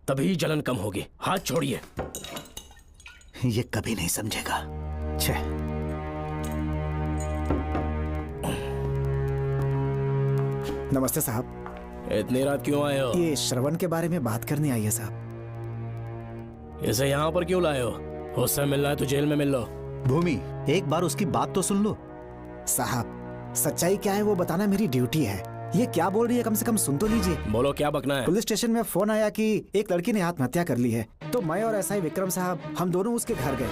तभी जलन कम होगी। हाथ छोड़िए। ये कभी नहीं समझेगा। छे। नमस्ते साहब। इतनी रात क्यों आए हो? ये श्रवण के बारे में बात करने आई है साहब। इसे यहाँ पर क्यों लाए हो? उससे मिलना है तो जेल में मिल लो। भूमि, एक बार उसकी बात तो सुन लो। साहब, सच्चाई क्या है वो बताना मेरी ड्यूटी है। ये क्या बोल रही है, कम से कम सुन तो लीजिए। बोलो क्या बकना है। पुलिस स्टेशन में फोन आया कि एक लड़की ने आत्महत्या कर ली है, तो मैं और एसआई विक्रम साहब हम दोनों उसके घर गए।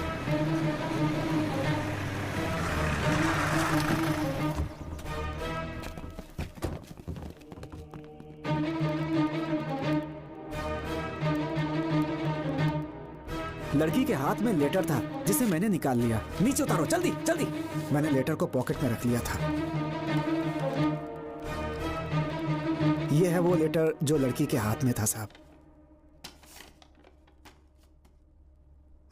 लड़की के हाथ में लेटर था जिसे मैंने निकाल लिया। नीचे उतारो जल्दी जल्दी। मैंने लेटर को पॉकेट में रख लिया था। ये है वो लेटर जो लड़की के हाथ में था साहब।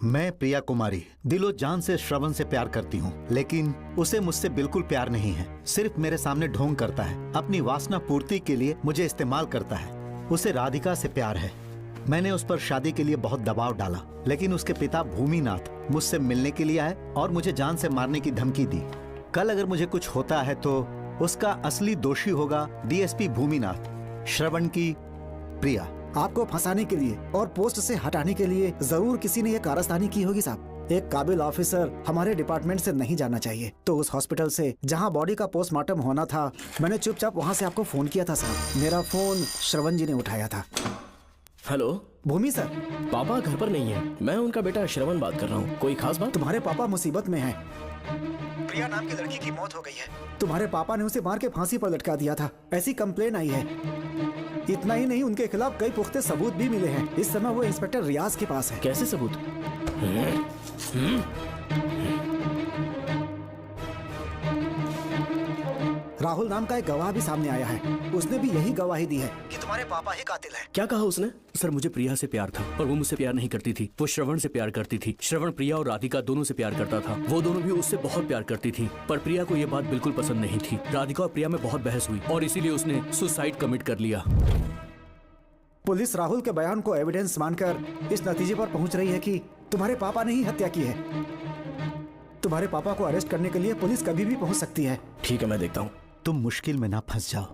मैं प्रिया कुमारी दिलो जान से श्रवण से प्यार करती हूँ, लेकिन उसे मुझसे बिल्कुल प्यार नहीं है। सिर्फ मेरे सामने ढोंग करता है, अपनी वासना पूर्ति के लिए मुझे इस्तेमाल करता है। उसे राधिका से प्यार है। मैंने उस पर शादी के लिए बहुत दबाव डाला, लेकिन उसके पिता भूमिनाथ मुझसे मिलने के लिए आए और मुझे जान से मारने की धमकी दी। कल अगर मुझे कुछ होता है तो उसका असली दोषी होगा डीएसपी भूमिनाथ। श्रवण की प्रिया। आपको फंसाने के लिए और पोस्ट से हटाने के लिए जरूर किसी ने ये कारस्तानी की होगी साहब। एक काबिल ऑफिसर हमारे डिपार्टमेंट से नहीं जाना चाहिए। तो उस हॉस्पिटल से जहां बॉडी का पोस्टमार्टम होना था, मैंने चुपचाप वहां से आपको फोन किया था साहब। मेरा फोन श्रवण जी ने उठाया था। हेलो भूमि सर। पापा घर पर नहीं है, मैं उनका बेटा श्रवण बात कर रहा हूँ। कोई खास बात? तुम्हारे पापा मुसीबत में हैं। प्रिया नाम की लड़की की मौत हो गई है। तुम्हारे पापा ने उसे मार के फांसी पर लटका दिया था, ऐसी कंप्लेन आई है। इतना ही नहीं, उनके खिलाफ कई पुख्ते सबूत भी मिले हैं। इस समय वो इंस्पेक्टर रियाज के पास है। कैसे सबूत? राहुल नाम का एक गवाह भी सामने आया है। उसने भी यही गवाही दी है कि तुम्हारे पापा ही कातिल हैं। क्या कहा उसने? सर मुझे प्रिया से प्यार था, पर वो मुझसे प्यार नहीं करती थी। वो श्रवण से प्यार करती थी। श्रवण प्रिया और राधिका दोनों से प्यार करता था। वो दोनों भी उससे बहुत प्यार करती थी, पर प्रिया को ये बात बिल्कुल पसंद नहीं थी। राधिका और प्रिया में बहुत बहस हुई और इसीलिए उसने सुसाइड कमिट कर लिया। पुलिस राहुल के बयान को एविडेंस मानकर इस नतीजे पर पहुंच रही है कि तुम्हारे पापा ने ही हत्या की है। तुम्हारे पापा को अरेस्ट करने के लिए पुलिस कभी भी पहुंच सकती है। ठीक है, मैं देखता हूँ। तुम मुश्किल में ना फंस जाओ,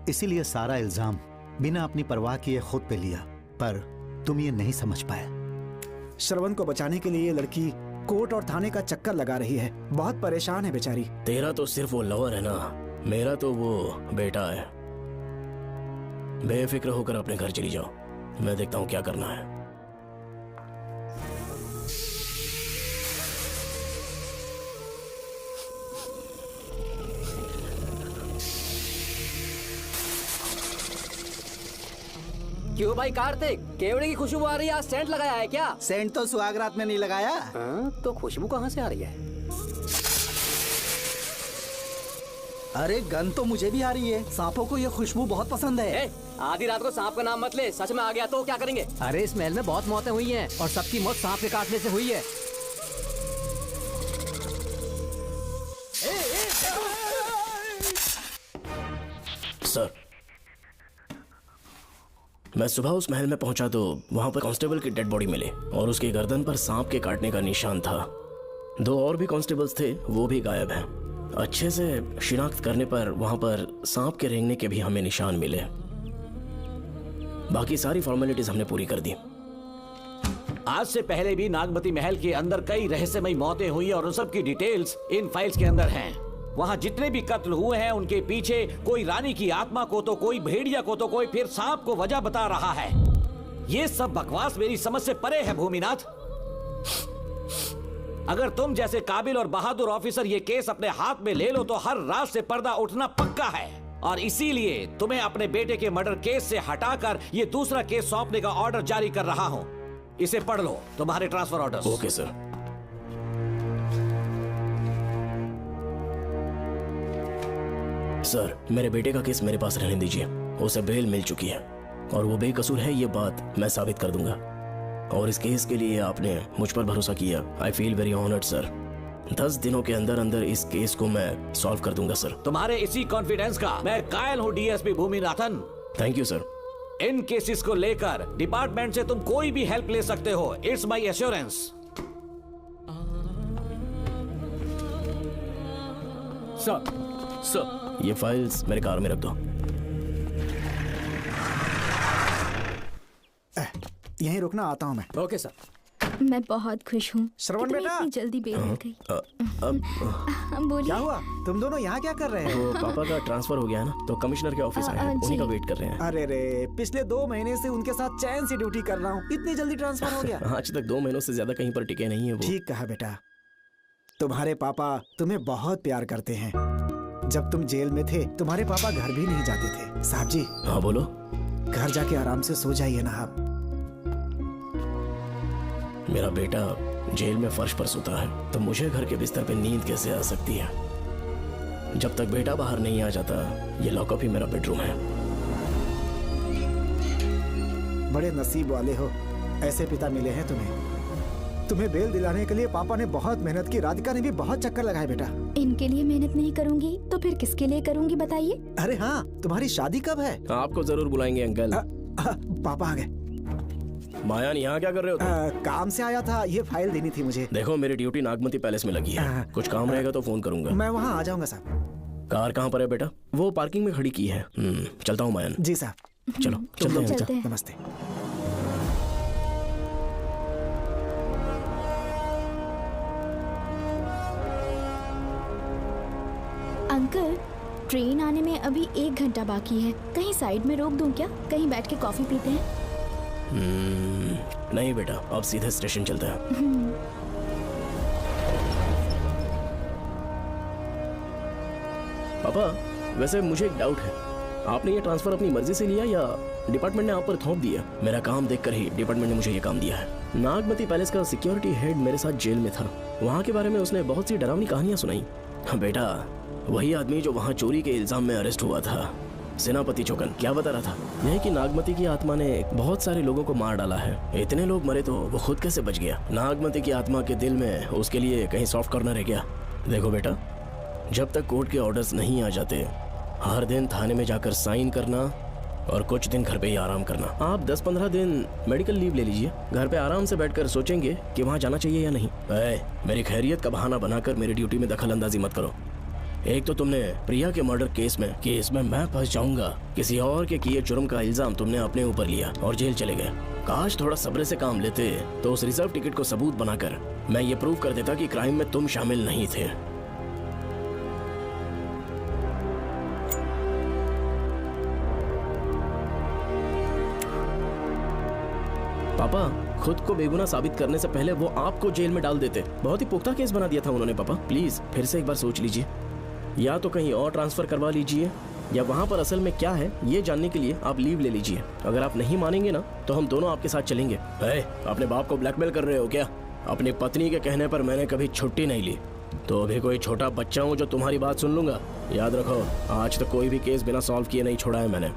इसीलिए सारा इल्जाम बिना अपनी परवाह किए खुद पे लिया, पर तुम ये नहीं समझ पाए। श्रवण को बचाने के लिए ये लड़की कोर्ट और थाने का चक्कर लगा रही है। बहुत परेशान है बेचारी। तेरा तो सिर्फ वो लवर है ना, मेरा तो वो बेटा है। बेफिक्र होकर अपने घर चली जाओ, मैं देखता हूँ क्या करना है। क्यों भाई कार्तिक, केवड़े की खुशबू आ रही है, आज सेंट लगाया है क्या? सेंट तो सुहागरात में नहीं लगाया। तो खुशबू कहाँ से आ रही है? अरे गन तो मुझे भी आ रही है। सांपों को ये खुशबू बहुत पसंद है। आधी रात को सांप का नाम मत ले, सच में आ गया तो क्या करेंगे? अरे इस महल में बहुत मौतें हुई हैं और सबकी मौत सांप के काटने से हुई है। सर, मैं सुबह उस महल में पहुंचा तो वहां पर कांस्टेबल की डेड बॉडी मिली और उसकी गर्दन पर सांप के काटने का निशान था। 2 और भी कांस्टेबल्स थे, वो भी गायब हैं। अच्छे से शिनाख्त करने पर वहां पर सांप के रेंगने के भी हमें निशान मिले। बाकी सारी फॉर्मेलिटीज हमने पूरी कर दी। आज से पहले भी नागमती महल के अंदर कई रहस्यमयी मौतें हुई और उन सब की डिटेल्स इन फाइल्स के अंदर हैं। वहाँ जितने भी कत्ल हुए हैं उनके पीछे कोई रानी की आत्मा को तो कोई भेड़िया को तो कोई फिर सांप को वजह बता रहा है। ये सब बकवास मेरी समझ से परे है भूमिनाथ। अगर तुम जैसे काबिल और बहादुर ऑफिसर ये केस अपने हाथ में ले लो तो हर रात से पर्दा उठना पक्का है, और इसीलिए तुम्हें अपने बेटे के मर्डर केस से हटाकर ये दूसरा केस सौंपने का ऑर्डर जारी कर रहा हूं। इसे पढ़ लो, तुम्हारे transfer order. Okay sir. Sir, मेरे बेटे का केस मेरे पास रहने दीजिए। उसे बेल मिल चुकी है और वो बेकसूर है, ये बात मैं साबित कर दूंगा। और इस केस के लिए आपने मुझ पर भरोसा किया। I feel very honoured sir. 10 दिनों के अंदर अंदर इस केस को मैं सॉल्व कर दूंगा सर। तुम्हारे इसी कॉन्फिडेंस का मैं कायल हूँ DSP Bhuminathan. Thank you sir. In cases को लेकर डिपार्टमेंट से तुम कोई भी हेल्प ले सकते हो। It's my assurance. सर, ये फाइल्स मेरे कार में रख दो। यहीं रुकना, आता हूं मैं। Okay sir. मैं बहुत खुश हूँ। श्रवण बेटा, इतनी जल्दी बेल मिल गई। बोलिए। क्या हुआ? तुम दोनों यहाँ क्या कर रहे हैं? वो पापा का ट्रांसफर हो गया है ना, तो कमिश्नर के ऑफिस आए हैं, उन्हीं का वेट कर रहे हैं। अरे रे, पिछले 2 महीने से उनके साथ चैन से ड्यूटी कर रहा हूँ, इतनी जल्दी ट्रांसफर हो गया? आज तक 2 महीनों से ज्यादा कहीं पर टिके नहीं है वो। ठीक कहा बेटा, तुम्हारे पापा तुम्हें बहुत प्यार करते हैं। जब तुम जेल में थे तुम्हारे पापा घर भी नहीं जाते थे। साहब जी। हाँ बोलो। घर जाके आराम से सो जाइए ना आप। मेरा बेटा जेल में फर्श पर सोता है तो मुझे घर के बिस्तर पे नींद कैसे आ सकती है? जब तक बेटा बाहर नहीं आ जाता, ये लॉकअप ही मेरा बेडरूम है। बड़े नसीब वाले हो, ऐसे पिता मिले हैं तुम्हें। तुम्हें बेल दिलाने के लिए पापा ने बहुत मेहनत की, राधिका ने भी बहुत चक्कर लगाए बेटा। इनके लिए मेहनत नहीं करूंगी तो फिर किसके लिए करूंगी बताइए? अरे हाँ, तुम्हारी शादी कब है? आपको जरूर बुलाएंगे अंकल। पापा आ गए। मायान, यहाँ क्या कर रहे हो तुम? काम से आया था, ये फाइल देनी थी मुझे। देखो मेरी ड्यूटी नागमती पैलेस में लगी है, कुछ काम रहेगा तो फोन करूंगा। मैं वहाँ आ जाऊंगा साहब। कार कहाँ पर है बेटा? वो पार्किंग में खड़ी की है। चलता हूँ मायान। जी साहब। चलो चलते हैं। नमस्ते। अंकल, ट्रेन आने में अभी 1 घंटा बाकी है, कहीं साइड में रोक दूं क्या? कहीं बैठ के कॉफी पीते हैं? नहीं बेटा, अब सीधे स्टेशन चलते हैं। पापा, वैसे मुझे एक डाउट है, आपने ये ट्रांसफर अपनी मर्जी से लिया या डिपार्टमेंट ने आप पर थोप दिया? मेरा काम देखकर ही डिपार्टमेंट ने मुझे ये काम दिया है। नागमती पैलेस का सिक्योरिटी हेड मेरे साथ जेल में था, वहाँ के बारे में उसने बहुत सी डरावनी कहानियां सुनाई। बेटा, वही आदमी जो वहाँ चोरी के इल्जाम में अरेस्ट हुआ था, सेनापति चौकन, क्या बता रहा था? यह कि नागमती की आत्मा ने बहुत सारे लोगों को मार डाला है। इतने लोग मरे तो वो खुद कैसे बच गया? नागमती की आत्मा के दिल में उसके लिए कहीं सॉफ्ट कॉर्नर है क्या? देखो बेटा, जब तक कोर्ट के ऑर्डर्स नहीं आ जाते, हर दिन थाने में जाकर साइन करना और कुछ दिन घर पे ही आराम करना। आप 10-15 दिन मेडिकल लीव ले लीजिए, घर पे आराम से बैठकर सोचेंगे कि वहाँ जाना चाहिए या नहीं। मेरी खैरियत का बहाना बनाकर मेरी ड्यूटी में दखल अंदाजी मत करो। एक तो तुमने प्रिया के मर्डर केस में कि इसमें मैं फंस जाऊंगा, किसी और के किए जुर्म का इल्जाम तुमने अपने ऊपर लिया और जेल चले गए। काश थोड़ा सब्र से काम लेते तो उस रिजर्व टिकट को सबूत बनाकर मैं ये प्रूव कर देता कि क्राइम में तुम शामिल नहीं थे। पापा, खुद को बेगुनाह साबित करने से पहले वो आपको जेल में डाल देते। बहुत ही पुख्ता केस बना दिया था उन्होंने। पापा प्लीज फिर से एक बार सोच लीजिए, या तो कहीं और ट्रांसफर करवा लीजिए या वहाँ पर असल में क्या है ये जानने के लिए आप लीव ले लीजिए। अगर आप नहीं मानेंगे ना तो हम दोनों आपके साथ चलेंगे। अपने बाप को ब्लैकमेल कर रहे हो क्या? अपनी पत्नी के कहने पर मैंने कभी छुट्टी नहीं ली, तो अभी कोई छोटा बच्चा हूँ जो तुम्हारी बात सुन लूंगा? याद रखो, आज तक कोई भी केस बिना सॉल्व किए नहीं छोड़ा है मैंने।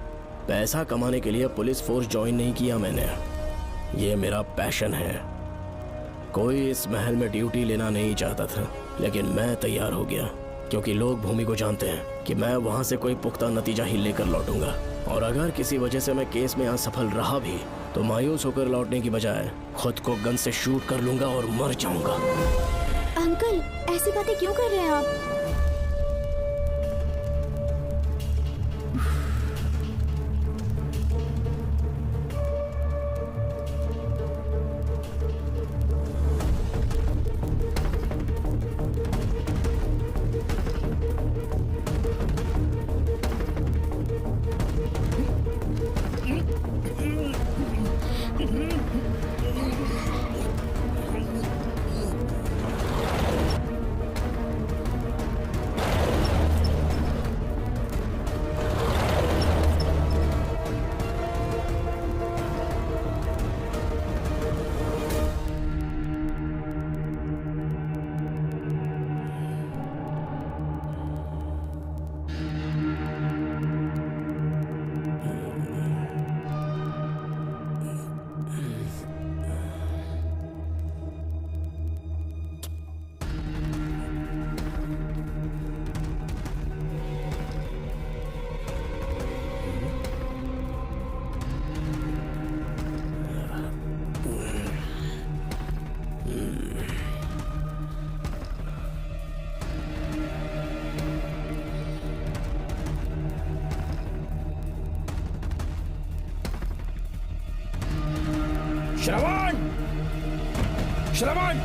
पैसा कमाने के लिए पुलिस फोर्स ज्वाइन नहीं किया मैंने, ये मेरा पैशन है। कोई इस महल में ड्यूटी लेना नहीं चाहता था, लेकिन मैं तैयार हो गया क्योंकि लोग भूमि को जानते हैं कि मैं वहां से कोई पुख्ता नतीजा ही लेकर लौटूंगा। और अगर किसी वजह से मैं केस में असफल रहा भी तो मायूस होकर लौटने की बजाय खुद को गन से शूट कर लूंगा और मर जाऊंगा। अंकल, ऐसी बातें क्यों कर रहे हैं आप? श्रवण, श्रवण,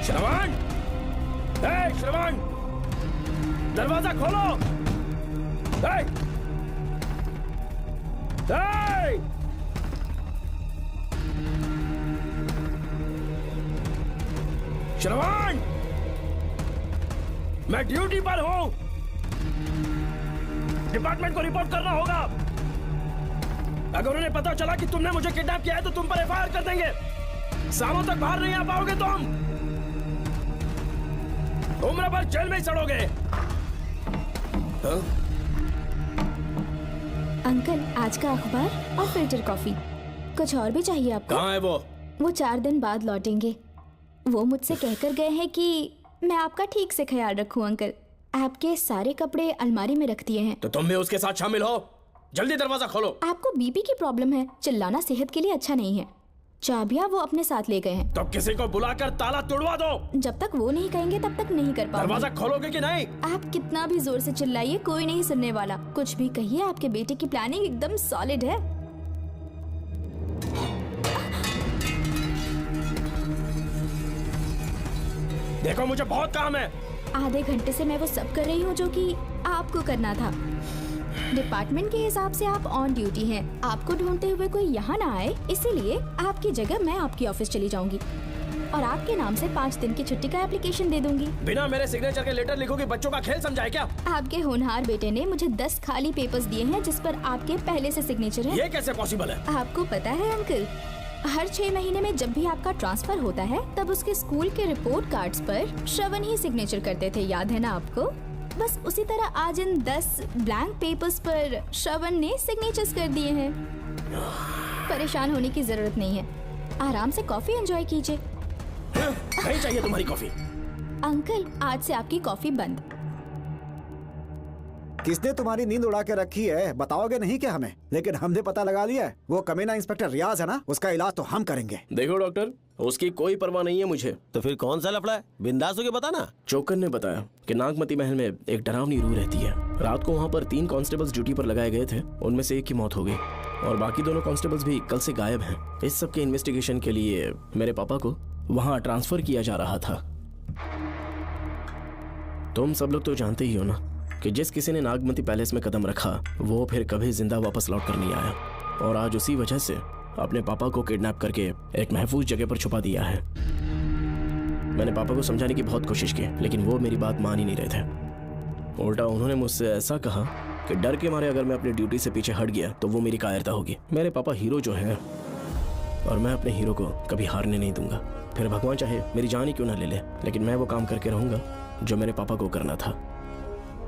श्रवण, ए श्रवण, दरवाजा खोलो। ए, ए! श्रवण, मैं ड्यूटी पर हूं। डिपार्टमेंट को रिपोर्ट करना होगा। अगर उन्हें पता चला कि तुमने मुझे किडनैप किया है तो तुम पर एफआईआर कर देंगे। सालों तक बाहर नहीं आ पाओगे तुम। उम्र भर जेल में ही सड़ोगे। अंकल, आज का अखबार और फिल्टर कॉफी। कुछ और भी चाहिए आपको? कहाँ है वो? वो 4 दिन बाद लौटेंगे। वो मुझसे कहकर गए हैं कि मैं आपका ठीक से ख्याल रखूं अंकल। आपके सारे कपड़े अलमारी में रख दिए हैं। तो तुम भी उसके साथ शामिल हो। जल्दी दरवाजा खोलो। आपको बीपी की प्रॉब्लम है, चिल्लाना सेहत के लिए अच्छा नहीं है। चाबियां वो अपने साथ ले गए हैं। तो किसी को बुलाकर ताला तोड़वा दो। जब तक वो नहीं कहेंगे तब तक नहीं कर पाऊंगी। दरवाजा खोलोगे कि नहीं? आप कितना भी जोर से चिल्लाइए, कोई नहीं सुनने वाला। कुछ भी कहिए, आपके बेटे की प्लानिंग एकदम सॉलिड है। देखो, मुझे बहुत काम है। आधे घंटे से मैं वो सब कर रही हूँ जो कि आपको करना था। डिपार्टमेंट के हिसाब से आप ऑन ड्यूटी हैं। आपको ढूंढते हुए कोई यहाँ ना आए, इसीलिए आपकी जगह मैं आपकी ऑफिस चली जाऊंगी और आपके नाम से 5 दिन की छुट्टी का एप्लीकेशन दे दूंगी। बिना मेरे सिग्नेचर के लेटर लिखोगे? बच्चों का खेल समझा है क्या? आपके होनहार बेटे ने मुझे 10 खाली पेपर्स दिए हैं जिस पर आपके पहले से सिग्नेचर है। ये कैसे पॉसिबल है? आपको पता है अंकल, हर 6 महीने में जब भी आपका ट्रांसफर होता है तब उसके स्कूल के रिपोर्ट कार्ड्स पर श्रवण ही सिग्नेचर करते थे, याद है ना आपको? बस उसी तरह आज इन 10 ब्लैंक पेपर्स पर श्रवण ने सिग्नेचर्स कर दिए हैं। परेशान होने की जरूरत नहीं है, आराम से कॉफी एंजॉय कीजिए। नहीं चाहिए तुम्हारी कॉफी। अंकल, आज से आपकी कॉफी बंद। किसने तुम्हारी नींद उड़ा के रखी है बताओगे नहीं क्या हमें? लेकिन हमने पता लगा लिया है, वो कमीना इंस्पेक्टर रियाज है ना, उसका इलाज तो हम करेंगे। देखो डॉक्टर, उसकी कोई परवाह नहीं है मुझे। तो फिर कौन सा लफड़ा है? बिंदास होके बताना। चोकर ने बताया कि नागमती महल में एक डरावनी रूह रहती है। रात को वहाँ पर 3 कांस्टेबल्स ड्यूटी पर लगाए गए थे, उनमें से एक की मौत हो गई और बाकी दोनों कांस्टेबल्स भी कल से गायब हैं। इस सब के इन्वेस्टिगेशन के लिए मेरे पापा को वहाँ ट्रांसफर किया जा रहा था। तुम सब लोग तो जानते ही हो ना कि जिस किसी ने नागमती पैलेस में कदम रखा वो फिर कभी जिंदा वापस लौट कर नहीं आया, और आज उसी वजह से अपने पापा को किडनैप करके एक महफूज जगह पर छुपा दिया है। मैंने पापा को समझाने की बहुत कोशिश की, लेकिन वो मेरी बात मान ही नहीं रहे थे। उल्टा उन्होंने मुझसे ऐसा कहा कि डर के मारे अगर मैं अपनी ड्यूटी से पीछे हट गया तो वो मेरी कायरता होगी। मेरे पापा हीरो जो है और मैं अपने हीरो को कभी हारने नहीं दूंगा। फिर भगवान चाहे मेरी जान ही क्यों ना ले ले, लेकिन मैं वो काम करके रहूंगा जो मेरे पापा को करना था।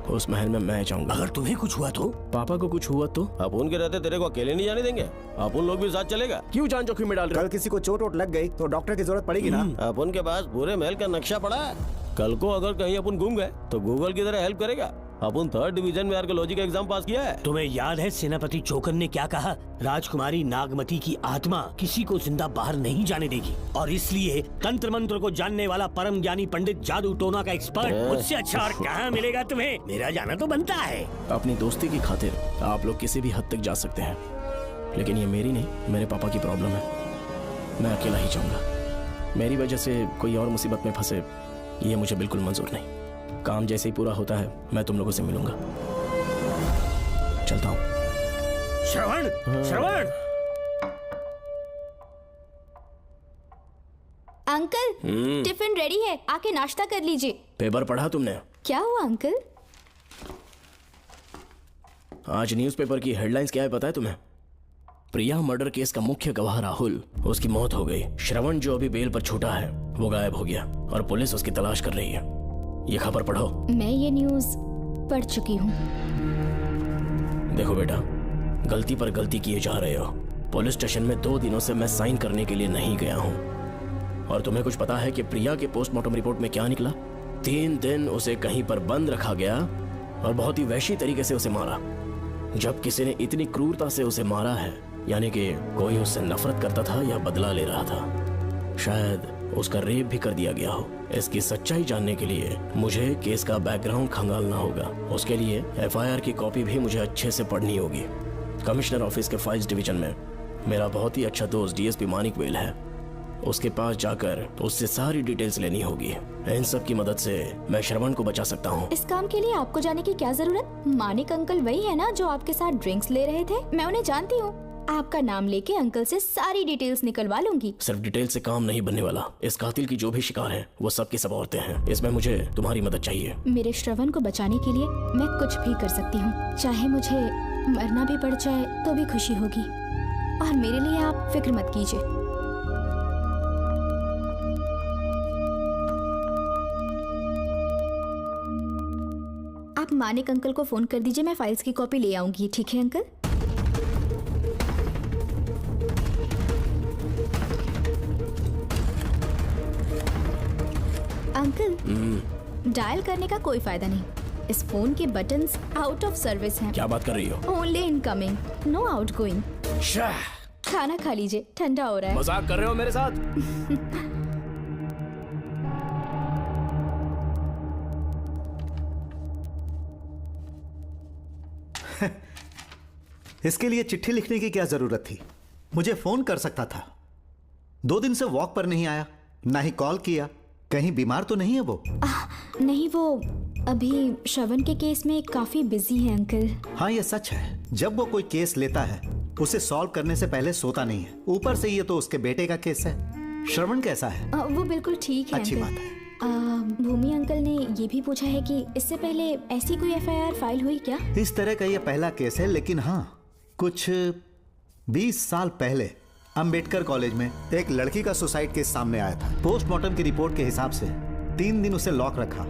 उस महल में मैं जाऊंगा। अगर तुम्हें कुछ हुआ तो? पापा को कुछ हुआ तो? अपुन के रहते तेरे को अकेले नहीं जाने देंगे। अपुन लोग भी साथ चलेगा। क्यों जान जोखिम में डाल रहे? कल किसी को चोट वोट लग गई तो डॉक्टर की जरूरत पड़ेगी ना। अपुन के पास पूरे महल का नक्शा पड़ा है। कल को अगर कहीं अपन घूम गए तो गूगल की तरह हेल्प करेगा। अपन 3rd डिवीजन में आर्कियोलॉजी का एग्जाम पास किया है। तुम्हें याद है सेनापति चोकर ने क्या कहा? राजकुमारी नागमती की आत्मा किसी को जिंदा बाहर नहीं जाने देगी, और इसलिए तंत्र मंत्र को जानने वाला परम ज्ञानी पंडित जादू टोना का एक्सपर्ट मुझसे अच्छा और कहाँ मिलेगा तुम्हें? मेरा जाना तो बनता है। अपनी दोस्ती की खातिर आप लोग किसी भी हद तक जा सकते हैं, लेकिन ये मेरी नहीं, मेरे पापा की प्रॉब्लम है। मैं अकेला ही जाऊंगा। मेरी वजह से कोई और मुसीबत में फंसे ये मुझे बिल्कुल मंजूर नहीं। काम जैसे ही पूरा होता है मैं तुम लोगों से मिलूंगा। चलता हूँ। श्रवण, श्रवण। अंकल, टिफिन रेडी है, आके नाश्ता कर लीजिए। पेपर पढ़ा तुमने? क्या हुआ अंकल? आज न्यूज़पेपर की हेडलाइंस क्या है पता है तुम्हें? प्रिया मर्डर केस का मुख्य गवाह राहुल, उसकी मौत हो गई। श्रवण जो अभी बेल पर छूटा है वो गायब हो गया और पुलिस उसकी तलाश कर रही है। ये खबर पढ़ो। मैं ये न्यूज़ पढ़ चुकी हूँ। देखो बेटा, गलती पर गलती किए जा रहे हो। पुलिस स्टेशन में 2 दिनों से मैं साइन करने के लिए नहीं गया हूँ, और तुम्हें कुछ पता है कि प्रिया के पोस्टमार्टम रिपोर्ट में क्या निकला? 3 दिन उसे कहीं पर बंद रखा गया और बहुत ही वैशी तरीके से उसे मारा। जब किसी ने इतनी क्रूरता से उसे मारा है, यानी कि कोई उससे नफरत करता था या बदला ले रहा था। शायद उसका रेप भी कर दिया गया हो। इसकी सच्चाई जानने के लिए मुझे केस का बैकग्राउंड खंगालना होगा। उसके लिए एफआईआर की कॉपी भी मुझे अच्छे से पढ़नी होगी। कमिश्नर ऑफिस के फाइल्स डिवीजन में मेरा बहुत ही अच्छा दोस्त डीएसपी मानिक वेल है। उसके पास जाकर उससे सारी डिटेल्स लेनी होगी। इन सब की मदद से मैं श्रवण को बचा सकता हूँ। इस काम के लिए आपको जाने की क्या जरूरत? मानिक अंकल वही है ना जो आपके साथ ड्रिंक्स ले रहे थे? मैं उन्हें जानती हूँ। आपका नाम लेके अंकल से सारी डिटेल्स निकलवा लूंगी। सिर्फ डिटेल से काम नहीं बनने वाला। इस कातिल की जो भी शिकार है वो सब की सब औरतें हैं। इसमें मुझे तुम्हारी मदद चाहिए। मेरे श्रवण को बचाने के लिए मैं कुछ भी कर सकती हूँ। चाहे मुझे मरना भी पड़ जाए तो भी खुशी होगी। और मेरे लिए आप फिक्र मत कीजिए। आप मानिक अंकल को फोन कर दीजिए, मैं फाइल्स की कॉपी ले आऊंगी। ठीक है अंकल? अंकल, डायल करने का कोई फायदा नहीं। इस फोन के बटन्स आउट ऑफ सर्विस हैं। क्या बात कर रही हो? Only incoming, no outgoing. खाना खा लीजिए, ठंडा हो रहा है। मजाक कर रहे हो मेरे साथ? इसके लिए चिट्ठी लिखने की क्या जरूरत थी? मुझे फोन कर सकता था। 2 दिन से वॉक पर नहीं आया, ना ही कॉल किया। कहीं बीमार तो नहीं है वो? नहीं, वो अभी श्रवण के केस में काफी बिजी है अंकल। हाँ, ये सच है। जब वो कोई केस लेता है उसे सॉल्व करने से पहले सोता नहीं है। ऊपर से ये तो उसके बेटे का केस है। श्रवण कैसा है? वो बिल्कुल ठीक है। अच्छी अंकल। बात है। भूमि अंकल ने ये भी पूछा है कि इससे पहले ऐसी कोई FIR फाइल हुई क्या? इस तरह का ये पहला केस है, लेकिन हाँ, कुछ 20 साल पहले अंबेडकर कॉलेज में एक लड़की का सुसाइड केस सामने आया था। पोस्टमार्टम की रिपोर्ट के हिसाब से 3 दिन उसे लॉक रखा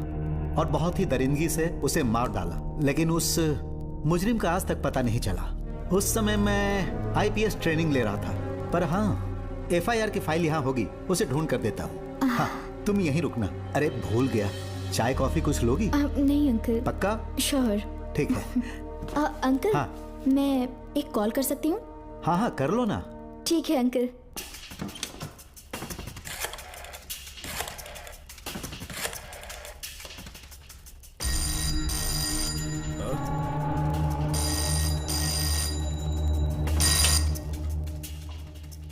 और बहुत ही दरिंदगी से उसे मार डाला। लेकिन उस मुजरिम का आज तक पता नहीं चला। उस समय मैं IPS ट्रेनिंग ले रहा था। पर हाँ, FIR की फाइल यहाँ होगी, उसे ढूंढ कर देता हूँ। हाँ, तुम यहीं रुकना। अरे भूल गया, चाय कॉफी कुछ लोगी? नहीं अंकल। पक्का? श्योर। ठीक है। अंकल, हाँ। मैं एक कॉल कर सकती हूँ? हाँ हाँ, कर लो ना। ठीक है अंकल।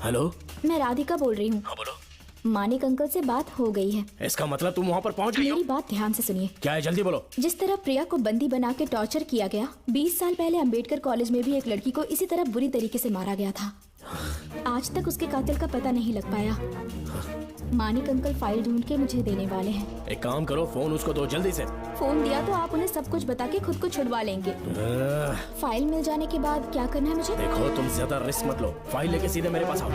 हेलो, मैं राधिका बोल रही हूँ। हाँ बोलो। मानिक अंकल से बात हो गई है। इसका मतलब तुम वहाँ पर पहुँच गई हो? मेरी बात ध्यान से सुनिए। क्या है, जल्दी बोलो। जिस तरह प्रिया को बंदी बना के टॉर्चर किया गया, 20 साल पहले अंबेडकर कॉलेज में भी एक लड़की को इसी तरह बुरी तरीके से मारा गया था। आज तक उसके कातिल का पता नहीं लग पाया। मानिक अंकल फाइल ढूंढ के मुझे देने वाले हैं। एक काम करो, फोन उसको दो जल्दी से। फोन दिया तो आप उन्हें सब कुछ बता के खुद को छुड़वा लेंगे। फाइल मिल जाने के बाद क्या करना है मुझे? देखो, तुम ज्यादा रिस्क मत लो। फाइल लेके सीधे मेरे पास आओ।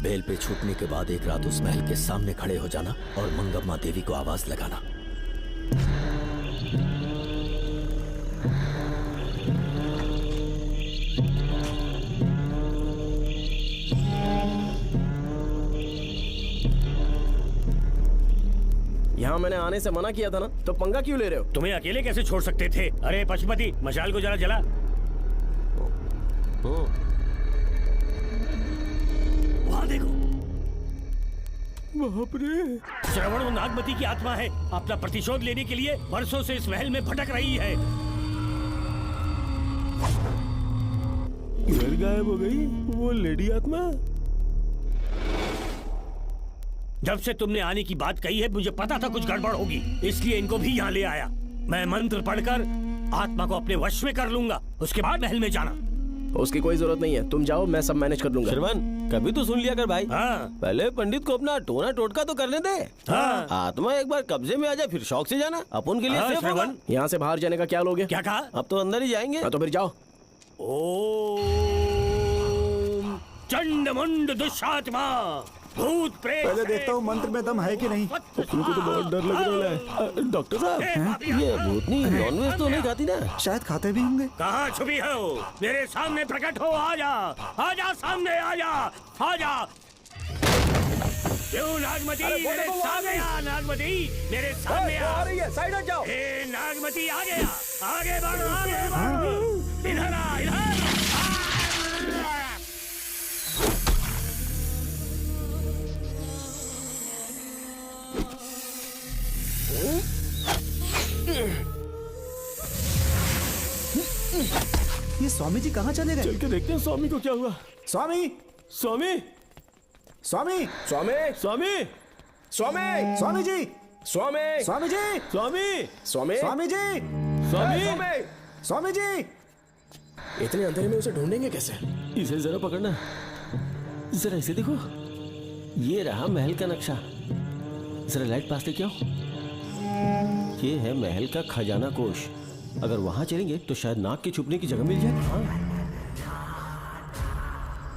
बेल पे छूटने के बाद एक रात उस महल के सामने खड़े हो जाना और मंगम्मा देवी को आवाज लगाना। यहाँ मैंने आने से मना किया था ना, तो पंगा क्यों ले रहे हो? तुम्हें अकेले कैसे छोड़ सकते थे? अरे पशुपति, मशाल को जरा जला। वहाँ देखो, बाप रे। श्रवण वो नागमती की आत्मा है, अपना प्रतिशोध लेने के लिए वर्षों से इस महल में भटक रही है। घर गायब हो गई वो लेडी आत्मा। जब से तुमने आने की बात कही है मुझे पता था कुछ गड़बड़ होगी, इसलिए इनको भी यहाँ ले आया। मैं मंत्र पढ़कर आत्मा को अपने वश में कर लूंगा, उसके बाद महल में जाना। उसकी कोई जरूरत नहीं है, तुम जाओ, मैं सब मैनेज कर लूंगा। श्रवण, कभी तो सुन लिया कर भाई। हाँ। पहले पंडित को अपना टोना टोटका तो करने दे। हाँ। आत्मा एक बार कब्जे में आ जाए फिर शौक से जाना, अपन के लिए हाँ, सेफ होगा। श्रवण। यहाँ से बाहर जाने का क्या लोगे? क्या कहा? अब तो अंदर ही जाएंगे। हाँ, तो फिर जाओ। ओम चंड मुंड दुष्टात्मा भूत प्रेत। पहले देखता हूँ मंत्र में दम है कि नहीं। तुमको तो बहुत डर लग रहा है। डॉक्टर साहब, ये भूतनी नॉनवेज तो नहीं खाती ना? शायद खाते भी होंगे। कहाँ छुपी हो? मेरे सामने प्रकट हो, आजा, आजा सामने, आजा, आजा। क्यों नागमती मेरे सामने आ, नागमती मेरे सामने आ रही है, साइड हट जाओ। ए नागमती आ गया, आगे बढ़, आगे बढ़, इधर आ, इधर। ये स्वामी जी कहाँ चले गए? चल के देखते हैं स्वामी को क्या हुआ। स्वामी, स्वामी, स्वामी, स्वामी, स्वामी, स्वामी, स्वामी जी, स्वामी, स्वामी जी, स्वामी, स्वामी, स्वामी जी, स्वामी, स्वामी जी। इतने अंधेरे में उसे ढूंढेंगे कैसे? इसे जरा पकड़ना, जरा इसे देखो, ये रहा महल का नक्शा। जरा लाइट पास लेके आओ। ये है महल का खजाना कोष। अगर वहां चलेंगे तो शायद नाग के छुपने की जगह मिल जाए। हाँ।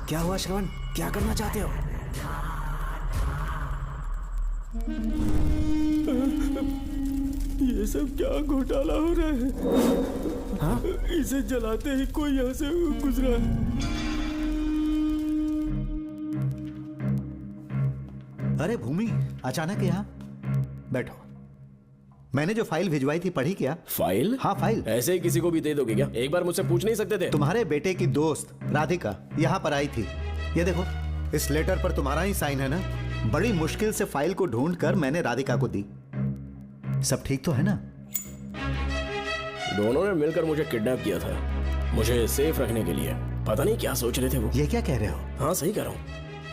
क्या हुआ श्रवण, क्या करना चाहते हो? ये सब क्या घोटाला हो रहा है? हाँ? इसे जलाते ही कोई यहाँ से गुजरा है। अरे भूमि, अचानक यहाँ? बैठो। मैंने जो फाइल भिजवाई थी पढ़ी क्या? फाइल? हाँ फाइल। ऐसे ही किसी को भी दे दोगे क्या? एक बार मुझसे पूछ नहीं सकते थे? तुम्हारे बेटे की दोस्त राधिका यहाँ पर आई थी। ये देखो, इस लेटर पर तुम्हारा ही साइन है ना? बड़ी मुश्किल से फाइल को ढूंढकर मैंने राधिका को दी। सब ठीक तो है ना? दोनों ने मिलकर मुझे किडनैप किया था, मुझे सेफ रखने के लिए। पता नहीं क्या सोच रहे थे वो। ये क्या कह रहे हो? हाँ सही कह रहा हूँ।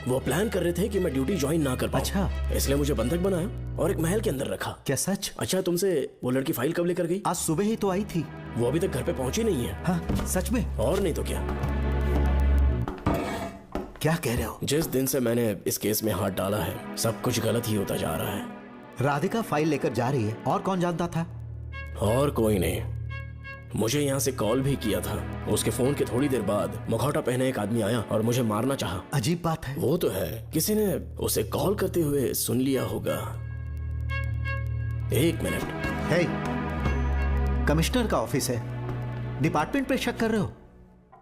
वो प्लान कर रहे थे कि मैं ड्यूटी ज्वाइन ना कर पाऊं। अच्छा। इसलिए मुझे बंधक बनाया और एक महल के अंदर रखा। क्या सच? अच्छा, तुमसे वो लड़की फाइल कब लेकर गई? आज सुबह ही तो आई थी। वो अभी तक घर पे पहुंची नहीं है। हाँ सच में? और नहीं तो क्या। क्या कह रहे हो? जिस दिन से मैंने इस केस में हाथ डाला है सब कुछ गलत ही होता जा रहा है। राधिका फाइल लेकर जा रही है, और कौन जानता था? और कोई नहीं। मुझे यहाँ से कॉल भी किया था। उसके फोन के थोड़ी देर बाद मुखौटा पहने एक आदमी आया और मुझे मारना चाहा। अजीब बात है। वो तो है, किसी ने उसे कॉल करते हुए सुन लिया होगा। एक मिनट। हे, कमिश्नर का ऑफिस है, डिपार्टमेंट पे शक कर रहे हो?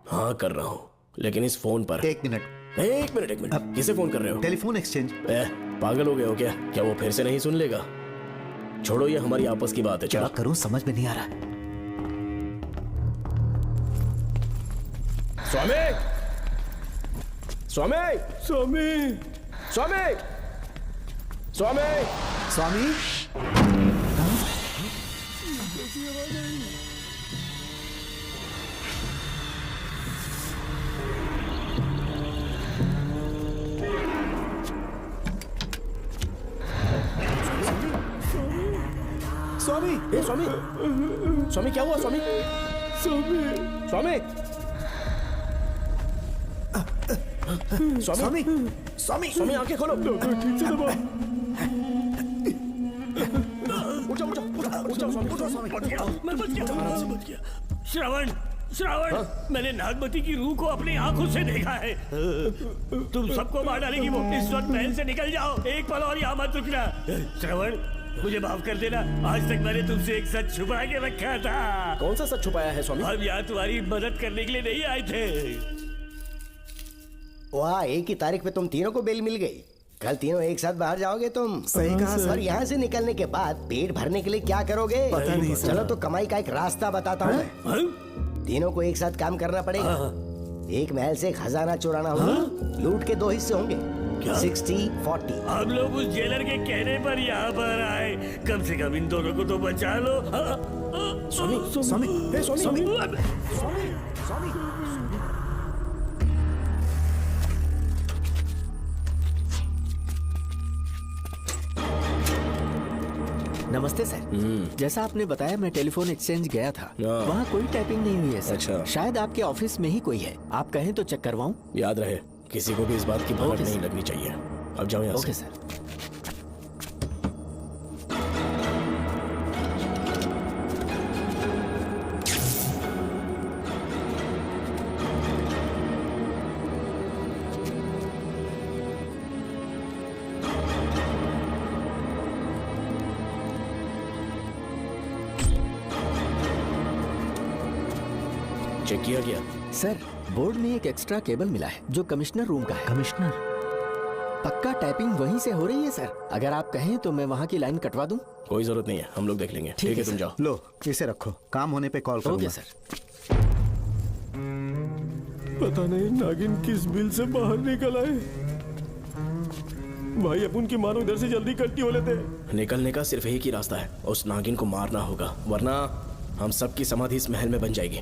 हाँ कर रहा हूँ, लेकिन इस फोन पर। एक मिनट। किसे फोन कर रहे हो? Telephone exchange. पागल हो गए हो क्या? क्या वो फिर से नहीं सुन लेगा? छोड़ो, ये हमारी आपस की बात है। क्या करूं समझ में नहीं आ रहा है। स्वामी, स्वामी, स्वामी, स्वामी, स्वामी, स्वामी। स्वामी, स्वामी, स्वामी क्या हुआ? स्वामी, स्वामी, स्वामी, स्वामी, स्वामी, स्वामी आंखें खोलो। ठीक से दबाओ। उठो, उठो, उठो, उठो, स्वामी, उठो, स्वामी। मैं बच गया। श्रवण, श्रावण, मैंने नागमती की रूह को अपनी आंखों से देखा है। तुम सबको मार डालेगी वो। इस वक्त महल से निकल जाओ, एक पल और यहाँ मत रुकना। श्रावण, मुझे माफ कर देना, आज तक मैंने तुमसे एक सच छुपा के रखा था। कौन सा सच छुपाया है स्वामी? हम यहाँ तुम्हारी मदद करने के लिए नहीं आए थे। वाह, एक ही तारीख पे तुम तीनों को बेल मिल गई। कल तीनों एक साथ बाहर जाओगे तुम। सही कहा सर। और यहाँ से निकलने के बाद पेट भरने के लिए क्या करोगे? पता नहीं सर। चलो तो कमाई का एक रास्ता बताता हूँ मैं। तीनों को एक साथ काम करना पड़ेगा। एक महल से खजाना चुराना होगा। लूट के 2 हिस्से होंगे, 60-40। हम लोग उस जेलर के कहने पर यहाँ पर आए। कम से कम इन दोनों को तो बचा लो। स्वामी, स्वामी, हे स्वामी, स्वामी, स्वामी। नमस्ते सर। जैसा आपने बताया, मैं टेलीफोन एक्सचेंज गया था। वहाँ कोई टाइपिंग नहीं हुई है सर। अच्छा। शायद आपके ऑफिस में ही कोई है। आप कहें तो चेक करवाऊं? याद रहे, किसी को भी इस बात की भनक नहीं लगनी चाहिए। अब जाओ यहाँ से। Okay sir. चेक किया गया सर। बोर्ड में एक एक्स्ट्रा केबल मिला है जो कमिश्नर रूम का है। कमिश्नर? पक्का टाइपिंग वहीं से हो रही है सर। अगर आप कहें तो मैं वहाँ की लाइन कटवा दूं? कोई जरूरत नहीं है, हम लोग देख लेंगे। ठीक है, तुम जाओ। लो, इसे रखो, काम होने पे कॉल करूंगा। Okay sir. पता नहीं नागिन किस बिल से बाहर निकल आए। भाई अपन की मानो इधर से जल्दी कट्टी हो लेते। निकलने का सिर्फ एक ही रास्ता है, उस नागिन को मारना होगा, वरना हम सबकी समाधि इस महल में बन जाएगी।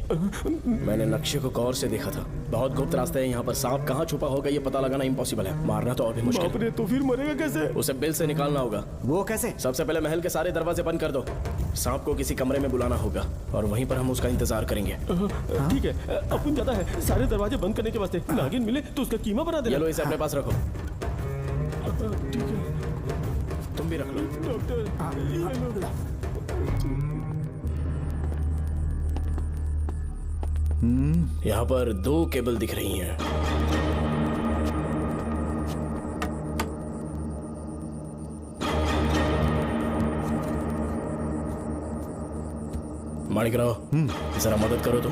मैंने नक्शे को गौर से देखा था। बहुत गुप्त रास्ता है यहाँ पर। सांप कहाँ छुपा होगा ये पता लगाना इम्पॉसिबल है। मारना तो और भी मुश्किल। बाप रे, तो फिर मरेगा कैसे? उसे बिल से निकालना होगा। वो कैसे? सबसे पहले महल के सारे दरवाजे बंद कर दो। सांप को किसी कमरे में बुलाना होगा और वहीं पर हम उसका इंतजार करेंगे। ठीक है, अपन जाता है सारे दरवाजे बंद करने के वास्ते। नागिन मिले तो उसका कीमा बना देना। चलो, इसे अपने पास रखो। ठीक है, तुम भी रख लो। डॉक्टर, यहाँ पर 2 केबल दिख रही हैं। माणिकराव, जरा मदद करो तो।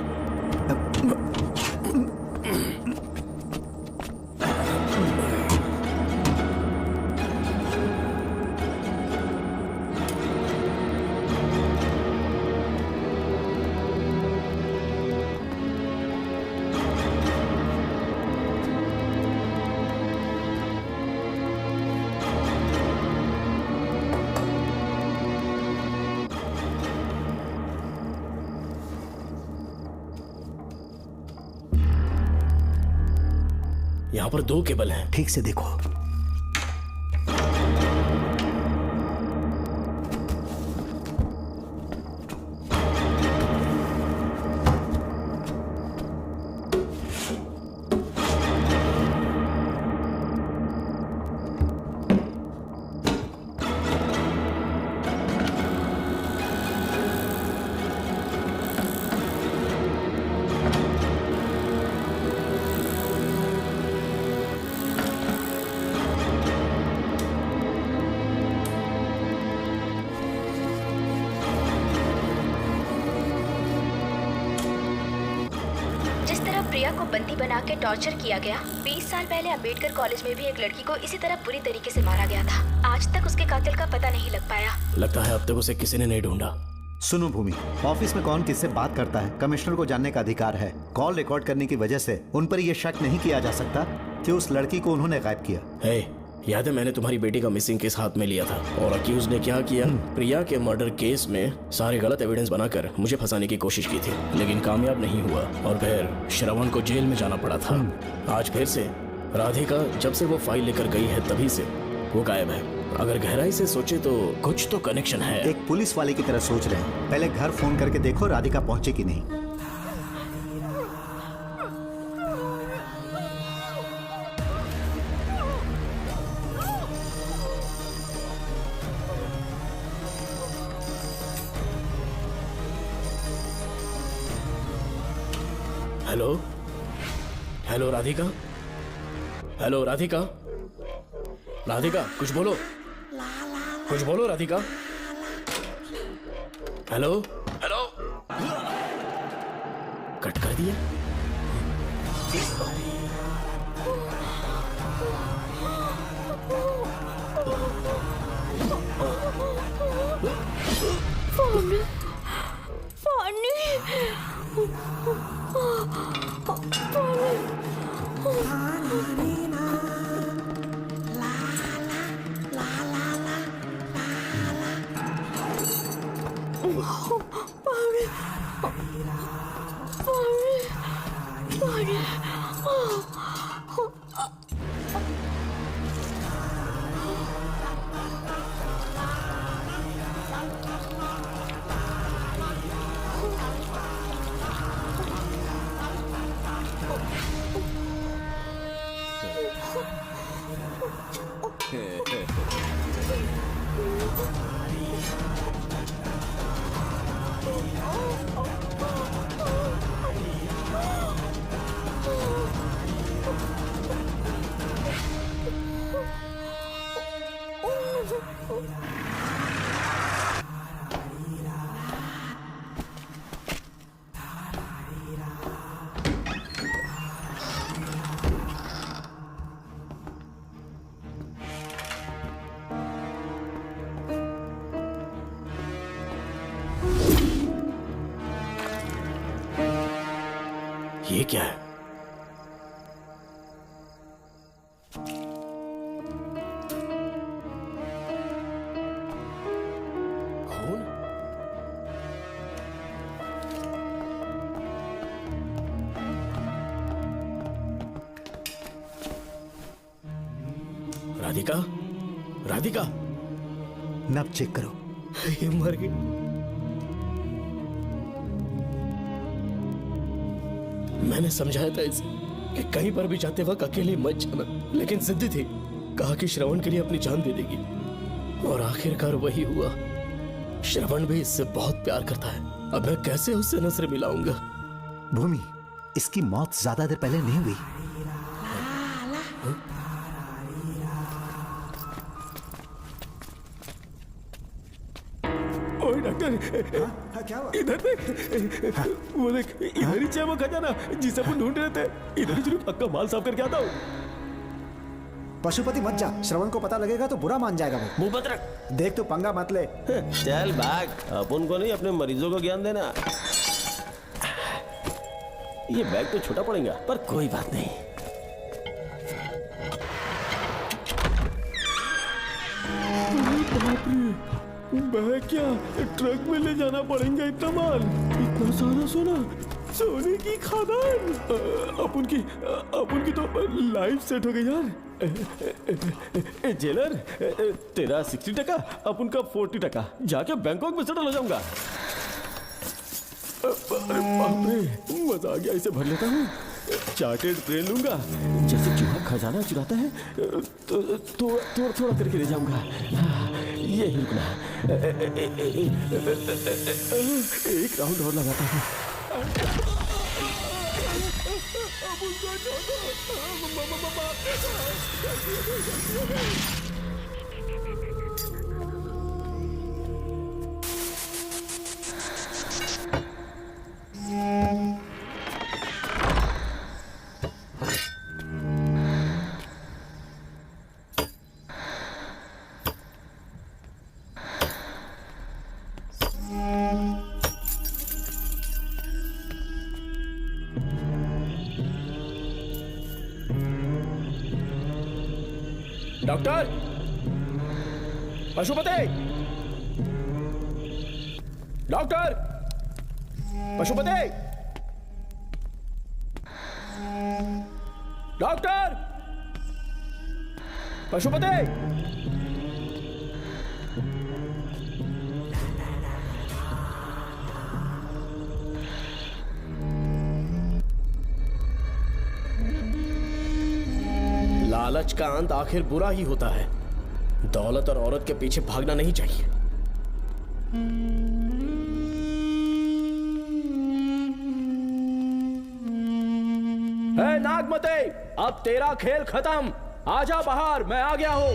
यहाँ पर 2 केबल हैं। ठीक से देखो। प्रिया को बंदी बना के टॉर्चर किया गया। 20 साल पहले अंबेडकर कॉलेज में भी एक लड़की को इसी तरह बुरी तरीके से मारा गया था। आज तक उसके कातिल का पता नहीं लग पाया। लगता है अब तक उसे किसी ने नहीं ढूंढा। सुनो भूमि, ऑफिस में कौन किससे बात करता है कमिश्नर को जानने का अधिकार है। कॉल रिकॉर्ड करने की वजह से उन पर यह शक नहीं किया जा सकता कि उस लड़की को उन्होंने गायब किया। याद है मैंने तुम्हारी बेटी का मिसिंग केस हाथ में लिया था और अक्यूज ने क्या किया? प्रिया के मर्डर केस में सारे गलत एविडेंस बनाकर मुझे फंसाने की कोशिश की थी, लेकिन कामयाब नहीं हुआ और फिर श्रवण को जेल में जाना पड़ा था। आज फिर से राधिका जब से वो फाइल लेकर गई है तभी से वो गायब है। अगर गहराई से सोचे तो कुछ तो कनेक्शन है। एक पुलिस वाले की तरह सोच रहे हैं। पहले घर फोन करके देखो राधिका पहुंचे कि नहीं। Hello hello Radhika, hello Radhika, Radhika कुछ बोलो, कुछ बोलो राधिका। हेलो हेलो, कट कर दिया। ये क्या है? खून? राधिका, राधिका, नब चेक करो। ये मर गई। मैंने समझाया था इसे कि कहीं पर भी जाते वक्त अकेले मत जाना, लेकिन जिद्दी थी। कहा कि श्रवण के लिए अपनी जान दे देगी, और आखिरकार वही हुआ। श्रवण भी इससे बहुत प्यार करता है। अब मैं कैसे उससे नजर मिलाऊंगा? भूमि, इसकी मौत ज्यादा देर पहले नहीं हुई। ओए डॉक्टर, इधर देख, वो देख, इधर ही चाहिए वो खजाना जिसे अपन ढूंढ रहे थे। इधर ही जरूर पक्का माल साफ करके आता हूँ। पशुपति मत जा, श्रवण को पता लगेगा तो बुरा मान जाएगा वो। मुंह बंद रख। देख तू पंगा मत ले। चल भाग, अपन को नहीं अपने मरीजों को ज्ञान देना। ये बैग तो छोटा पड़ेगा, पर कोई बात नहीं। बैग क्या ट्रक में ले जाना पड़ेगा? इतना माल, इतना सारा सोना, सोने की खादान। अपन की तो लाइफ सेट हो गई यार। जेलर, तेरा 60%, अपन का 40%। जाके बैंकॉक में सेटल हो जाऊंगा। अरे बाप रे, मजा आ गया। इसे भर लेता हूँ, चार्टेड ट्रेन लूंगा। जैसे चूहा खजाना चुराता है तो थोड़ा थोड़ा करके ले जाऊंगा। ये ही रुकना। एक राउंड और लगाता हूँ। Doctor, Pashupati, doctor, Pashupati, doctor, Pashupati. लालच का अंत आखिर बुरा ही होता है। दौलत और औरत के पीछे भागना नहीं चाहिए। नागमते, अब तेरा खेल खत्म। आजा बाहर, मैं आ गया हूँ।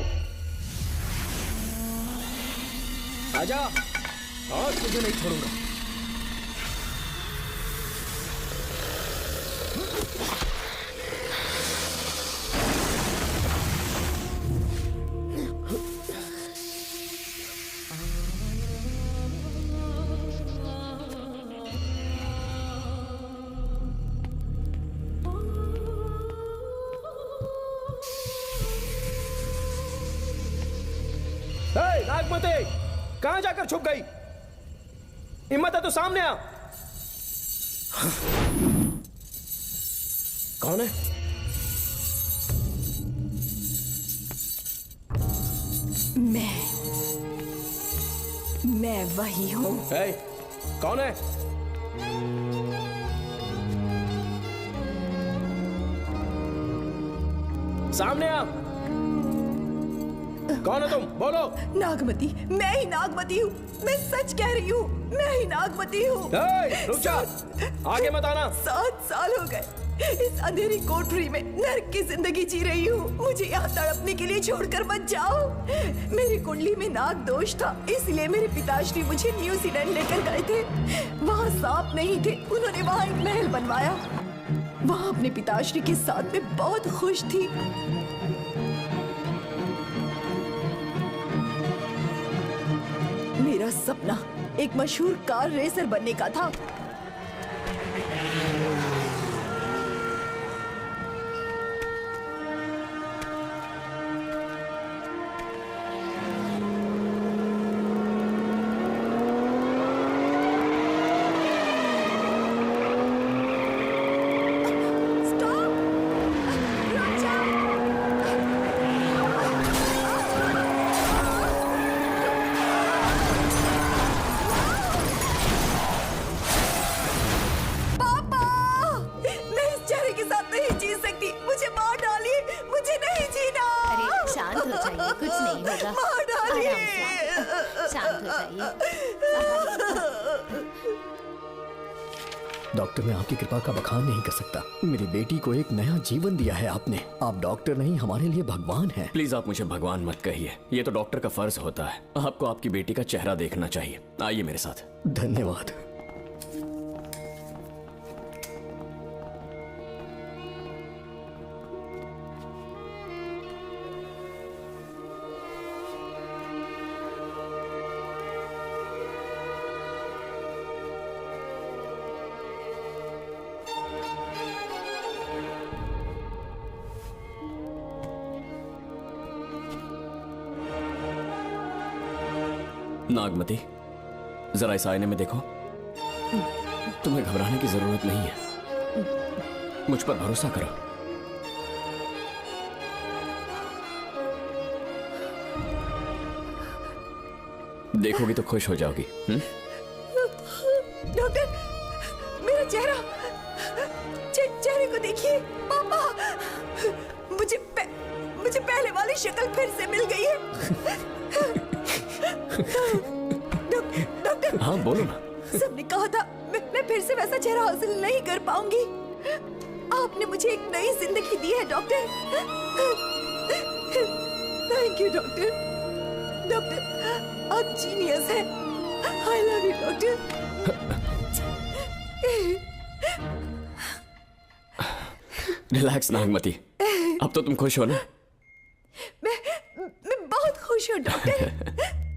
आजा, आज तुझे नहीं छोड़ूंगा। नागमते, कहां जाकर छुप गई? हिम्मत है तो सामने आ। कौन है? मैं वही हूँ। कौन है? सामने आ। कौन है तुम? बोलो। नागमती, मैं ही नागमती हूँ। मैं सच कह रही हूँ, मैं ही नागमती हूँ। रुक जा, आगे मत आना। 7 साल हो गए इस अंधेरी कोठरी में नर्क की जिंदगी जी रही हूँ। मुझे यहाँ तड़पने के लिए छोड़कर मत जाओ। मेरी कुंडली में नाग दोष था, इसलिए मेरे पिताश्री मुझे न्यूजीलैंड लेकर गए थे। वहाँ सांप नहीं थे, उन्होंने वहाँ एक महल बनवाया। वहाँ अपने पिताश्री के साथ में बहुत खुश थी। मेरा सपना एक मशहूर कार रेसर बनने का था। डॉक्टर, मैं आपकी कृपा का बखान नहीं कर सकता। मेरी बेटी को एक नया जीवन दिया है आपने। आप डॉक्टर नहीं, हमारे लिए भगवान हैं। प्लीज आप मुझे भगवान मत कहिए, ये तो डॉक्टर का फर्ज होता है। आपको आपकी बेटी का चेहरा देखना चाहिए। आइए मेरे साथ। धन्यवाद। नागमती, जरा इस आईने में देखो। तुम्हें घबराने की जरूरत नहीं है, मुझ पर भरोसा करो। देखोगी तो खुश हो जाओगी। डॉक्टर, मेरा चेहरा, चेहरे को देखिए। पापा, मुझे पहले वाली शक्ल फिर से मिल गई है। डॉक्टर, हाँ बोलो ना। सबने कहा था मैं फिर से वैसा चेहरा हासिल नहीं कर पाऊंगी। आपने मुझे एक नई जिंदगी दी है doctor. Thank you doctor. Doctor, आप जीनियस हैं। I love you doctor. Relax Nagmati, अब तो तुम खुश हो ना? मैं बहुत खुश हूँ डॉक्टर।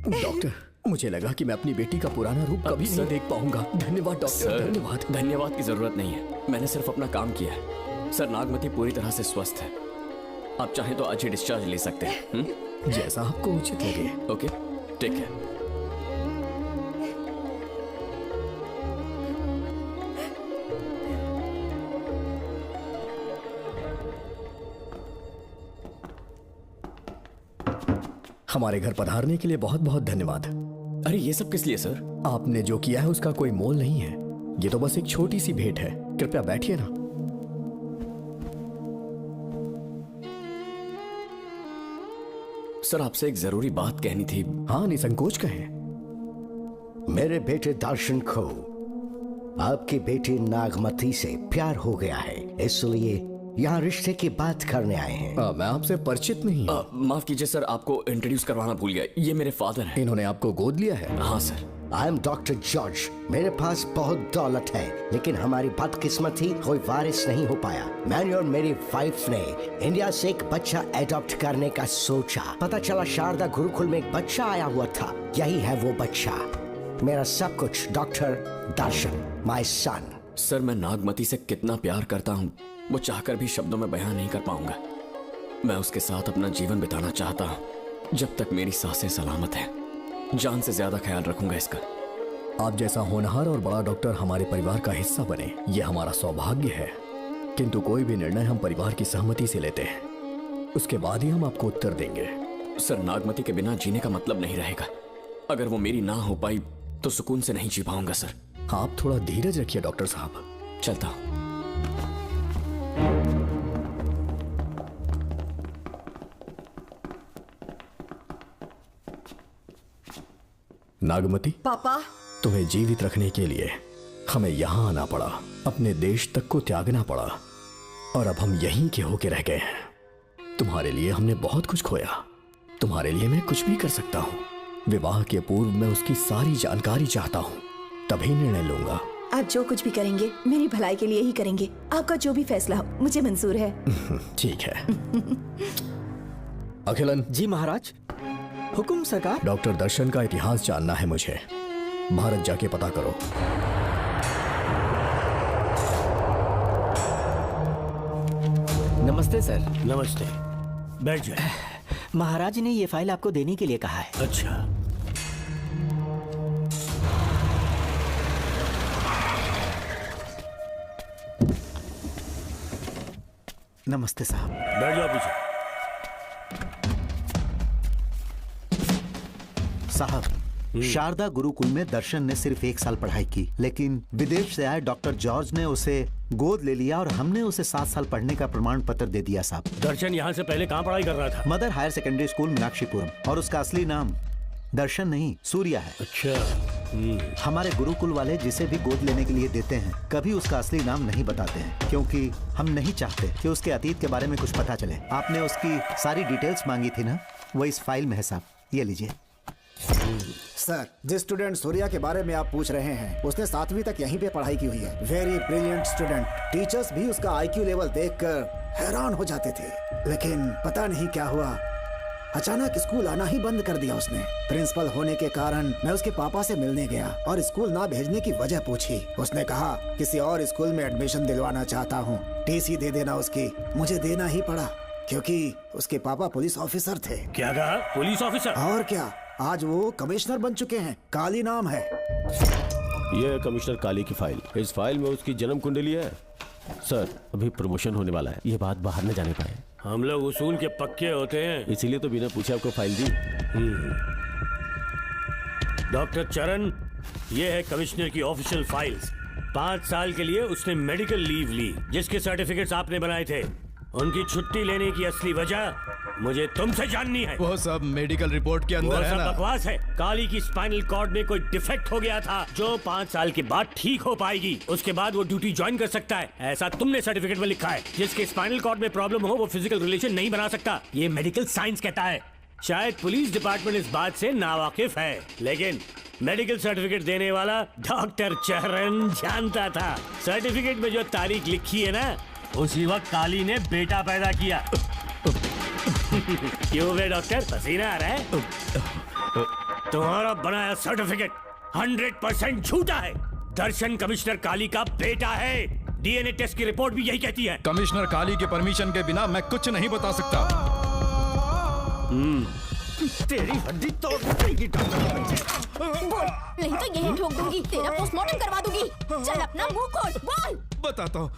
डॉक्टर, मुझे लगा कि मैं अपनी बेटी का पुराना रूप कभी नहीं देख पाऊंगा। धन्यवाद डॉक्टर, धन्यवाद। धन्यवाद की जरूरत नहीं है, मैंने सिर्फ अपना काम किया है। सर, नागमती पूरी तरह से स्वस्थ है। आप चाहें तो आज ही डिस्चार्ज ले सकते हैं। जैसा आपको उचित लगे। Okay, take care. हमारे घर पधारने के लिए बहुत बहुत धन्यवाद। अरे ये सब किस लिए सर? आपने जो किया है उसका कोई मोल नहीं है। ये तो बस एक छोटी सी भेंट है। कृपया बैठिए ना। सर, आपसे एक जरूरी बात कहनी थी। हाँ, निसंकोच कहें। मेरे बेटे दर्शन को आपकी बेटी नागमती से प्यार हो गया है, इसलिए यहाँ रिश्ते की बात करने आए हैं। मैं आपसे परिचित नहीं हूँ। माफ कीजिए सर, आपको इंट्रोड्यूस करवाना भूल गया। ये मेरे फादर हैं। इन्होंने आपको गोद लिया है? हाँ sir. I am doctor George. मेरे पास बहुत दौलत है, लेकिन हमारी बदकिस्मत थी कोई वारिस नहीं हो पाया। मैंने और मेरी वाइफ ने इंडिया से एक बच्चा एडॉप्ट करने का सोचा। पता चला शारदा गुरुकुल में एक बच्चा आया हुआ था। यही है वो बच्चा, मेरा सब कुछ, doctor Darshan, my son. Sir, मैं नागमती से कितना प्यार करता हूँ वो चाहकर भी शब्दों में बयां नहीं कर पाऊंगा। मैं उसके साथ अपना जीवन बिताना चाहता हूँ जब तक मेरी सांसें सलामत हैं। जान से ज्यादा ख्याल रखूंगा इसका। आप जैसा होनहार और बड़ा डॉक्टर हमारे परिवार का हिस्सा बने, ये हमारा सौभाग्य है। किंतु कोई भी निर्णय हम परिवार की सहमति से लेते हैं, उसके बाद ही हम आपको उत्तर देंगे। सर, नागमती के बिना जीने का मतलब नहीं रहेगा। अगर वो मेरी ना हो पाई तो सुकून से नहीं जी पाऊंगा सर। आप थोड़ा धीरज रखिए डॉक्टर साहब। चलता हूं। नागमती, पापा, तुम्हें जीवित रखने के लिए हमें यहाँ आना पड़ा, अपने देश तक को त्यागना पड़ा, और अब हम यहीं के होके रह गए हैं। तुम्हारे लिए हमने बहुत कुछ खोया, तुम्हारे लिए मैं कुछ भी कर सकता हूँ। विवाह के पूर्व मैं उसकी सारी जानकारी चाहता हूँ, तभी निर्णय लूंगा। आप जो कुछ भी करेंगे मेरी भलाई के लिए ही करेंगे। आपका जो भी फैसला हो मुझे मंजूर है। ठीक है। अखिलन। जी महाराज। हुकुम सरकार। डॉक्टर दर्शन का इतिहास जानना है मुझे। भारत जाके पता करो। नमस्ते सर। नमस्ते, बैठ जाए। महाराज ने ये फाइल आपको देने के लिए कहा है। अच्छा। नमस्ते साहब। बैठ जाओ पीछे। साहब, शारदा गुरुकुल में दर्शन ने सिर्फ 1 साल पढ़ाई की, लेकिन विदेश से आए डॉक्टर जॉर्ज ने उसे गोद ले लिया और हमने उसे 7 साल पढ़ने का प्रमाण पत्र दे दिया साहब। दर्शन यहाँ से पहले कहाँ पढ़ाई कर रहा था? Mother Higher Secondary School Meenakshipuram, और उसका असली नाम दर्शन नहीं सूर्या है। अच्छा। हमारे गुरुकुल वाले जिसे भी गोद लेने के लिए देते हैं कभी उसका असली नाम नहीं बताते हैं, क्योंकि हम नहीं चाहते कि उसके अतीत के बारे में कुछ पता चले। आपने उसकी सारी डिटेल्स मांगी थी ना, वो इस फाइल में है साहब, ये लीजिए। सर, जिस स्टूडेंट सूर्या के बारे में आप पूछ रहे हैं उसने 7वीं तक यहीं पे पढ़ाई की हुई है। Very brilliant student. टीचर्स भी उसका IQ लेवल देखकर हैरान हो जाते थे, लेकिन पता नहीं क्या हुआ, अचानक स्कूल आना ही बंद कर दिया उसने। प्रिंसिपल होने के कारण मैं उसके पापा से मिलने गया और स्कूल ना भेजने की वजह पूछी। उसने कहा किसी और स्कूल में एडमिशन दिलवाना चाहता हूँ, TC दे देना उसकी। मुझे देना ही पड़ा क्योंकि उसके पापा पुलिस ऑफिसर थे। क्या कहा? Police officer? और क्या, आज वो कमिश्नर बन चुके हैं। काली नाम है। यह है कमिश्नर काली की फाइल। इस फाइल में उसकी जन्म कुंडली है। सर, अभी प्रमोशन होने वाला है, ये बात बाहर न जाने पाए। हम लोग उसूल के पक्के होते हैं, इसीलिए तो बिना पूछे आपको फाइल दी। डॉक्टर चरण, ये है कमिश्नर की ऑफिशियल फाइल्स। 5 साल के लिए उसने मेडिकल लीव ली, जिसके सर्टिफिकेट्स आपने बनाए थे। उनकी छुट्टी लेने की असली वजह मुझे तुमसे जाननी है। वो सब मेडिकल रिपोर्ट के अंदर है ना? सब बकवास है। काली की स्पाइनल कॉर्ड में कोई डिफेक्ट हो गया था जो 5 साल के बाद ठीक हो पाएगी। उसके बाद वो ड्यूटी ज्वाइन कर सकता है, ऐसा तुमने सर्टिफिकेट में लिखा है। जिसके स्पाइनल कॉर्ड में प्रॉब्लम हो वो फिजिकल रिलेशन नहीं बना सकता, ये मेडिकल साइंस कहता है। शायद पुलिस डिपार्टमेंट इस बात से नावाकिफ है, लेकिन मेडिकल सर्टिफिकेट देने वाला डॉक्टर चरण जानता था। सर्टिफिकेट में जो तारीख लिखी है ना, उसी वक्त काली ने बेटा पैदा किया। क्यों बे डॉक्टर, पसीना आ रहा है? तुम्हारा बनाया सर्टिफिकेट 100% झूठा है। दर्शन कमिश्नर काली का बेटा है। DNA टेस्ट की रिपोर्ट भी यही कहती है। कमिश्नर काली के परमिशन के बिना मैं कुछ नहीं बता सकता। तेरी हड्डी तोड़ देगी डॉक्टर के बच्चे। नहीं तो यही ठोक दूंगी, तेरा पोस्टमार्टम करवा दूंगी। चल अपना मुंह खोल, बोल। बताता हूँ,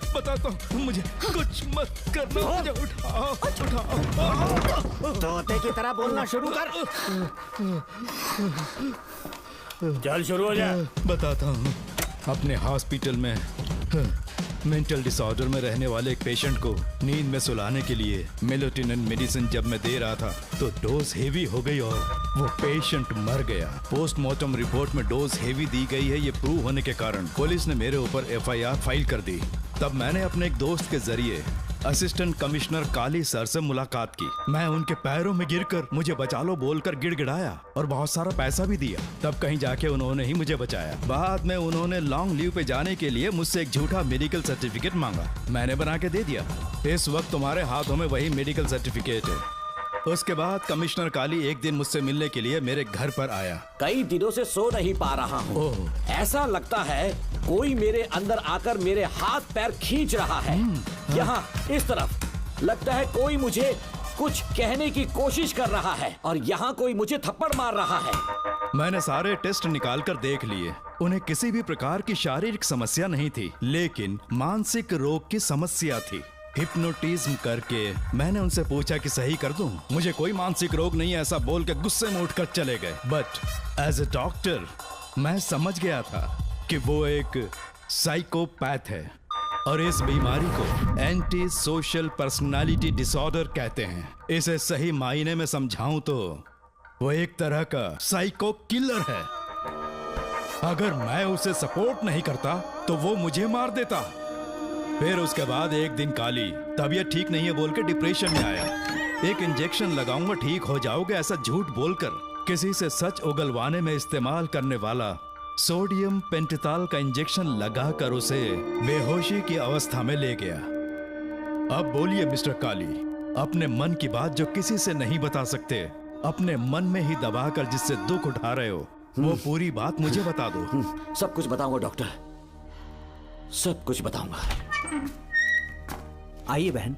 मुझे कुछ मत करना। मुझे उठाओ। तोते की तरह बोलना शुरू कर। चल शुरू हो जा। बताता हूँ, अपने हॉस्पिटल में मेंटल डिसऑर्डर में रहने वाले एक पेशेंट को नींद में सुलाने के लिए मेलेटोनिन मेडिसिन जब मैं दे रहा था तो डोज हेवी हो गई और वो पेशेंट मर गया। पोस्टमार्टम रिपोर्ट में डोज हेवी दी गई है, ये प्रूव होने के कारण पुलिस ने मेरे ऊपर FIR फाइल कर दी। तब मैंने अपने एक दोस्त के जरिए असिस्टेंट कमिश्नर काली सर से मुलाकात की। मैं उनके पैरों में गिरकर मुझे बचा लो बोलकर गिड़गिड़ाया और बहुत सारा पैसा भी दिया। तब कहीं जाके उन्होंने ही मुझे बचाया। बाद में उन्होंने लॉन्ग लीव पे जाने के लिए मुझसे एक झूठा मेडिकल सर्टिफिकेट मांगा। मैंने बना के दे दिया। इस वक्त तुम्हारे हाथों में वही मेडिकल सर्टिफिकेट है। उसके बाद कमिश्नर काली एक दिन मुझसे मिलने के लिए मेरे घर पर आया। कई दिनों से सो नहीं पा रहा हूँ। ऐसा लगता है कोई मेरे अंदर आकर मेरे हाथ पैर खींच रहा है। यहाँ इस तरफ लगता है कोई मुझे कुछ कहने की कोशिश कर रहा है और यहाँ कोई मुझे थप्पड़ मार रहा है। मैंने सारे टेस्ट निकाल कर देख लिए। उन्हें किसी भी प्रकार की शारीरिक समस्या नहीं थी, लेकिन मानसिक रोग की समस्या थी। हिप्नोटिज्म करके मैंने उनसे पूछा कि सही कर दूं। मुझे कोई मानसिक रोग नहीं है ऐसा बोल के गुस्से में उठकर चले गए। बट एज ए डॉक्टर मैं समझ गया था कि वो एक साइकोपैथ है और इस बीमारी को एंटी सोशल पर्सनालिटी डिसऑर्डर कहते हैं। इसे सही मायने में समझाऊं तो वो एक तरह का साइको किलर है। अगर मैं उसे सपोर्ट नहीं करता तो वो मुझे मार देता। फिर उसके बाद एक दिन काली तबीयत ठीक नहीं है बोल के डिप्रेशन में आया। एक इंजेक्शन लगाऊंगा ठीक हो जाओगे ऐसा झूठ बोलकर किसी से सच उगलवाने में इस्तेमाल करने वाला सोडियम पेंटेथॉल का इंजेक्शन लगाकर उसे बेहोशी की अवस्था में ले गया। अब बोलिए मिस्टर काली, अपने मन की बात जो किसी से नहीं बता सकते, अपने मन में ही दबाकर जिससे दुख उठा रहे हो, वो पूरी बात मुझे बता दो। सब कुछ बताऊंगा डॉक्टर, सब कुछ बताऊंगा। आइए बहन।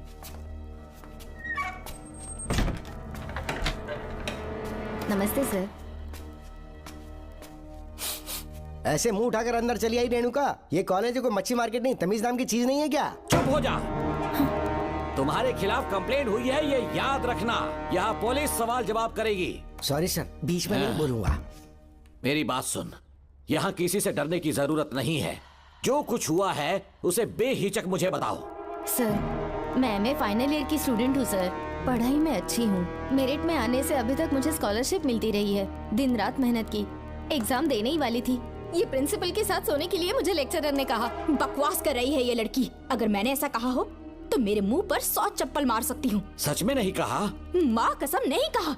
नमस्ते सर। ऐसे मुंह उठाकर अंदर चली आई रेणुका। ये कॉलेज है कोई मच्छी मार्केट नहीं, तमीज नाम की चीज नहीं है क्या? चुप हो जा। तुम्हारे खिलाफ कंप्लेंट हुई है ये याद रखना। यहाँ पुलिस सवाल जवाब करेगी। सॉरी सर, बीच में नहीं बोलूंगा। मेरी बात सुन, यहाँ किसी से डरने की जरूरत नहीं है। जो कुछ हुआ है उसे बेहिचक मुझे बताओ। सर मैं एमए फाइनल ईयर की स्टूडेंट हूँ सर। पढ़ाई में अच्छी हूँ। मेरिट में आने से अभी तक मुझे स्कॉलरशिप मिलती रही है। दिन रात मेहनत की, एग्जाम देने ही वाली थी। ये प्रिंसिपल के साथ सोने के लिए मुझे लेक्चरर ने कहा। बकवास कर रही है ये लड़की। अगर मैंने ऐसा कहा हो तो मेरे मुंह पर 100 चप्पल मार सकती हूँ। सच में नहीं कहा? माँ कसम नहीं कहा।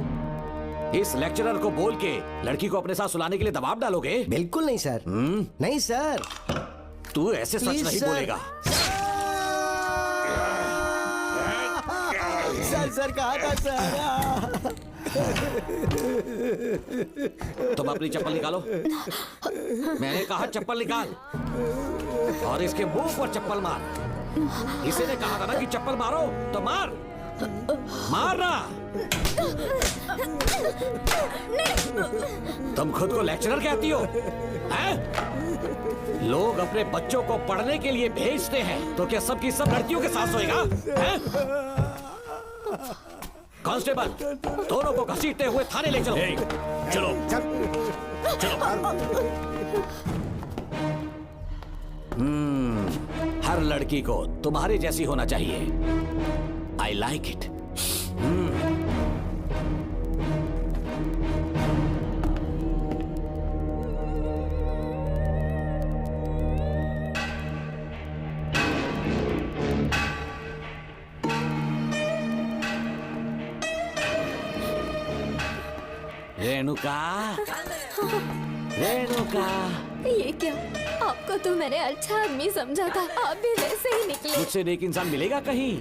इस लेक्चरर को बोल के लड़की को अपने साथ सुलाने के लिए दबाव डालोगे? बिल्कुल नहीं सर। नहीं सर, तू ऐसे सच नहीं बोलेगा। सर कहा था सर। तुम अपनी चप्पल निकालो। मैंने कहा चप्पल निकाल और इसके मुंह पर चप्पल मार। इसी ने कहा था ना कि चप्पल मारो तो मार। मारना। तुम खुद को लेक्चरर कहती हो हैं? लोग अपने बच्चों को पढ़ने के लिए भेजते हैं तो क्या सबकी सब लड़कियों के साथ सोएगा? कांस्टेबल, दोनों को घसीटते हुए थाने ले चलो। चलो हर लड़की को तुम्हारे जैसी होना चाहिए। I like it. Renuka, Renuka. ये क्या? आपको तो मैंने अच्छा आदमी समझा था, आप भी वैसे ही निकले। मुझसे नेक इंसान मिलेगा कहीं?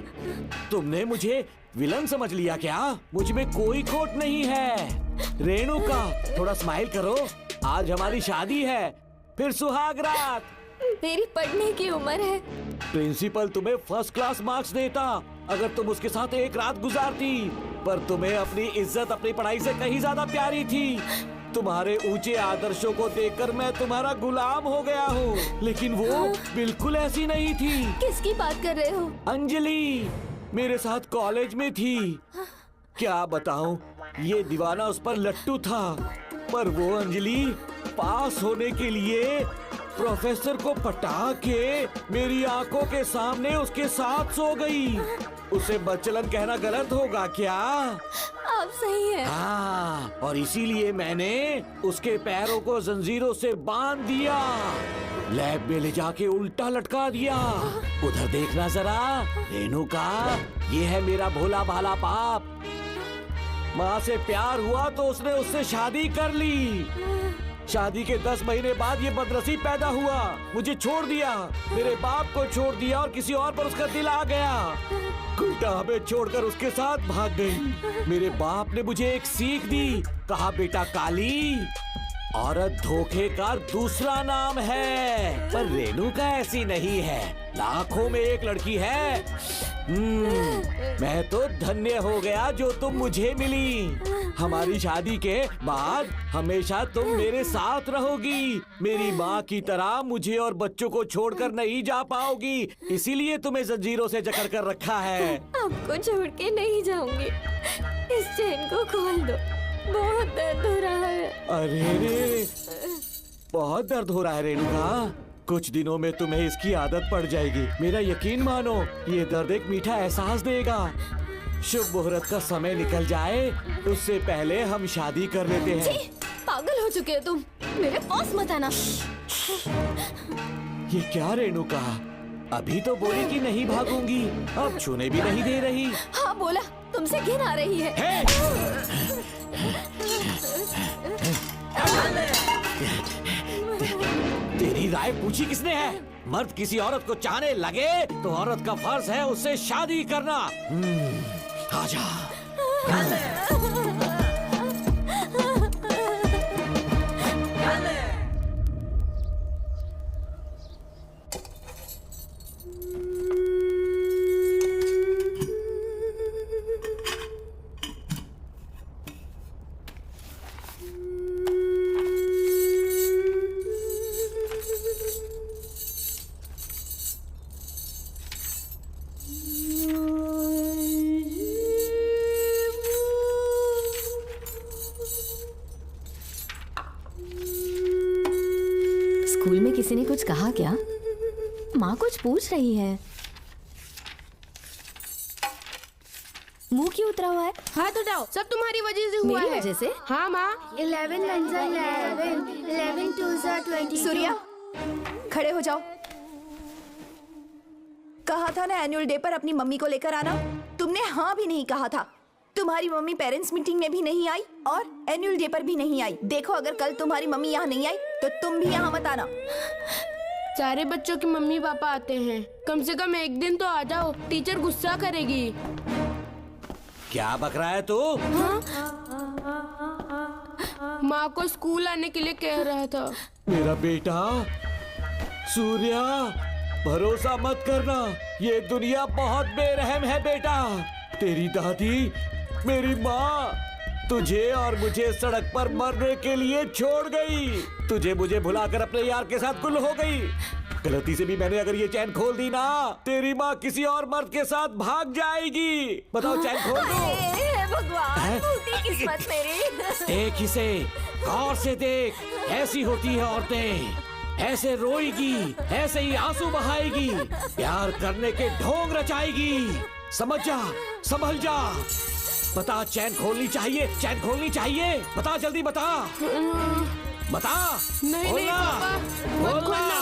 तुमने मुझे विलन समझ लिया क्या? मुझ में कोई खोट नहीं है। रेणुका, थोड़ा स्माइल करो। आज हमारी शादी है, फिर सुहाग रात। मेरी पढ़ने की उम्र है। प्रिंसिपल तुम्हें फर्स्ट क्लास मार्क्स देता अगर तुम उसके साथ एक रात गुजारती, पर तुम्हें अपनी इज्जत अपनी पढ़ाई से कहीं ज्यादा प्यारी थी। तुम्हारे ऊंचे आदर्शों को देखकर मैं तुम्हारा गुलाम हो गया हूँ, लेकिन वो बिल्कुल ऐसी नहीं थी। किसकी बात कर रहे हो? अंजलि मेरे साथ कॉलेज में थी। क्या बताऊं, ये दीवाना उस पर लट्टू था, पर वो अंजलि पास होने के लिए प्रोफेसर को पटा के मेरी आंखों के सामने उसके साथ सो गई। उसे बदचलन कहना गलत होगा क्या? आप सही है। हाँ, और इसीलिए मैंने उसके पैरों को जंजीरों से बांध दिया। लैब में ले जाके उल्टा लटका दिया। उधर देखना जरा रेणुका, ये है मेरा भोला भाला बाप। माँ से प्यार हुआ तो उसने उससे शादी कर ली। शादी के 10 महीने बाद ये बदनसीब पैदा हुआ, मुझे छोड़ दिया, मेरे बाप को छोड़ दिया और किसी और पर उसका दिल आ गया। उल्टा हमें छोड़कर उसके साथ भाग गई। मेरे बाप ने मुझे एक सीख दी, कहा बेटा काली, औरत धोखे का दूसरा नाम है, पर रेणुका ऐसी नहीं है, लाखों में एक लड़की है। मैं तो धन्य हो गया जो तुम मुझे मिली। हमारी शादी के बाद हमेशा तुम मेरे साथ रहोगी। मेरी माँ की तरह मुझे और बच्चों को छोड़कर नहीं जा पाओगी, इसीलिए तुम्हें जंजीरों से जकड़ कर रखा है। आपको छोड़ के नहीं जाऊंगी, इस चेन को खोल दो, बहुत दर्द हो रहा है। अरे रे, बहुत दर्द हो रहा है रेणुका, कुछ दिनों में तुम्हें इसकी आदत पड़ जाएगी। मेरा यकीन मानो, ये दर्द एक मीठा एहसास देगा। शुभ मुहूर्त का समय निकल जाए उससे पहले हम शादी कर लेते हैं। पागल हो चुके हो तुम, मेरे पास मत आना। ये क्या रेणुका, अभी तो बोली कि नहीं भागूंगी, अब छूने भी नहीं दे रही। हाँ बोला, तुमसे घिन आ रही है। तेरी राय पूछी किसने है? मर्द किसी औरत को चाहने लगे तो औरत का फर्ज है उससे शादी करना। आजा। स्कूल में किसी ने कुछ कहा क्या? माँ कुछ पूछ रही है। मुंह क्यों उतरा हुआ है? हाथ उठाओ, सब तुम्हारी वजह से हुआ है। मेरी वजह से? हाँ माँ। 11 1 11 11 2 22। सूर्या, खड़े हो जाओ। कहा था ना एनुअल डे पर अपनी मम्मी को लेकर आना, तुमने हाँ भी नहीं कहा था। तुम्हारी मम्मी पेरेंट्स मीटिंग में भी नहीं आई और एनुअल डे पर भी नहीं आई। देखो अगर कल तुम्हारी मम्मी यहाँ नहीं आई तो तुम भी यहाँ मत आना। सारे बच्चों के मम्मी पापा आते हैं, कम से कम एक दिन तो आ जाओ, टीचर गुस्सा करेगी। क्या बक रहा है तू? माँ को स्कूल आने के लिए कह रहा था। मेरा बेटा सूर्या, भरोसा मत करना, ये दुनिया बहुत बेरहम है बेटा। तेरी दादी, मेरी माँ तुझे और मुझे सड़क पर मरने के लिए छोड़ गई। तुझे मुझे भुलाकर अपने यार के साथ गुल हो गई। गलती से भी मैंने अगर ये चैन खोल दी ना, तेरी माँ किसी और मर्द के साथ भाग जाएगी। बताओ चैन खोल दो। भगवान, फूटी किस्मत मेरी। देख इसे, गौर से देख, ऐसी होती है औरतें, ऐसे रोएगी, ऐसे ही आंसू बहाएगी, प्यार करने के ढोंग रचाएगी। समझ जा, संभल जा। बता, चैन खोलनी चाहिए, चैन खोलनी चाहिए, बता जल्दी बता, बता। नहीं नहीं पापा, मत खोलना।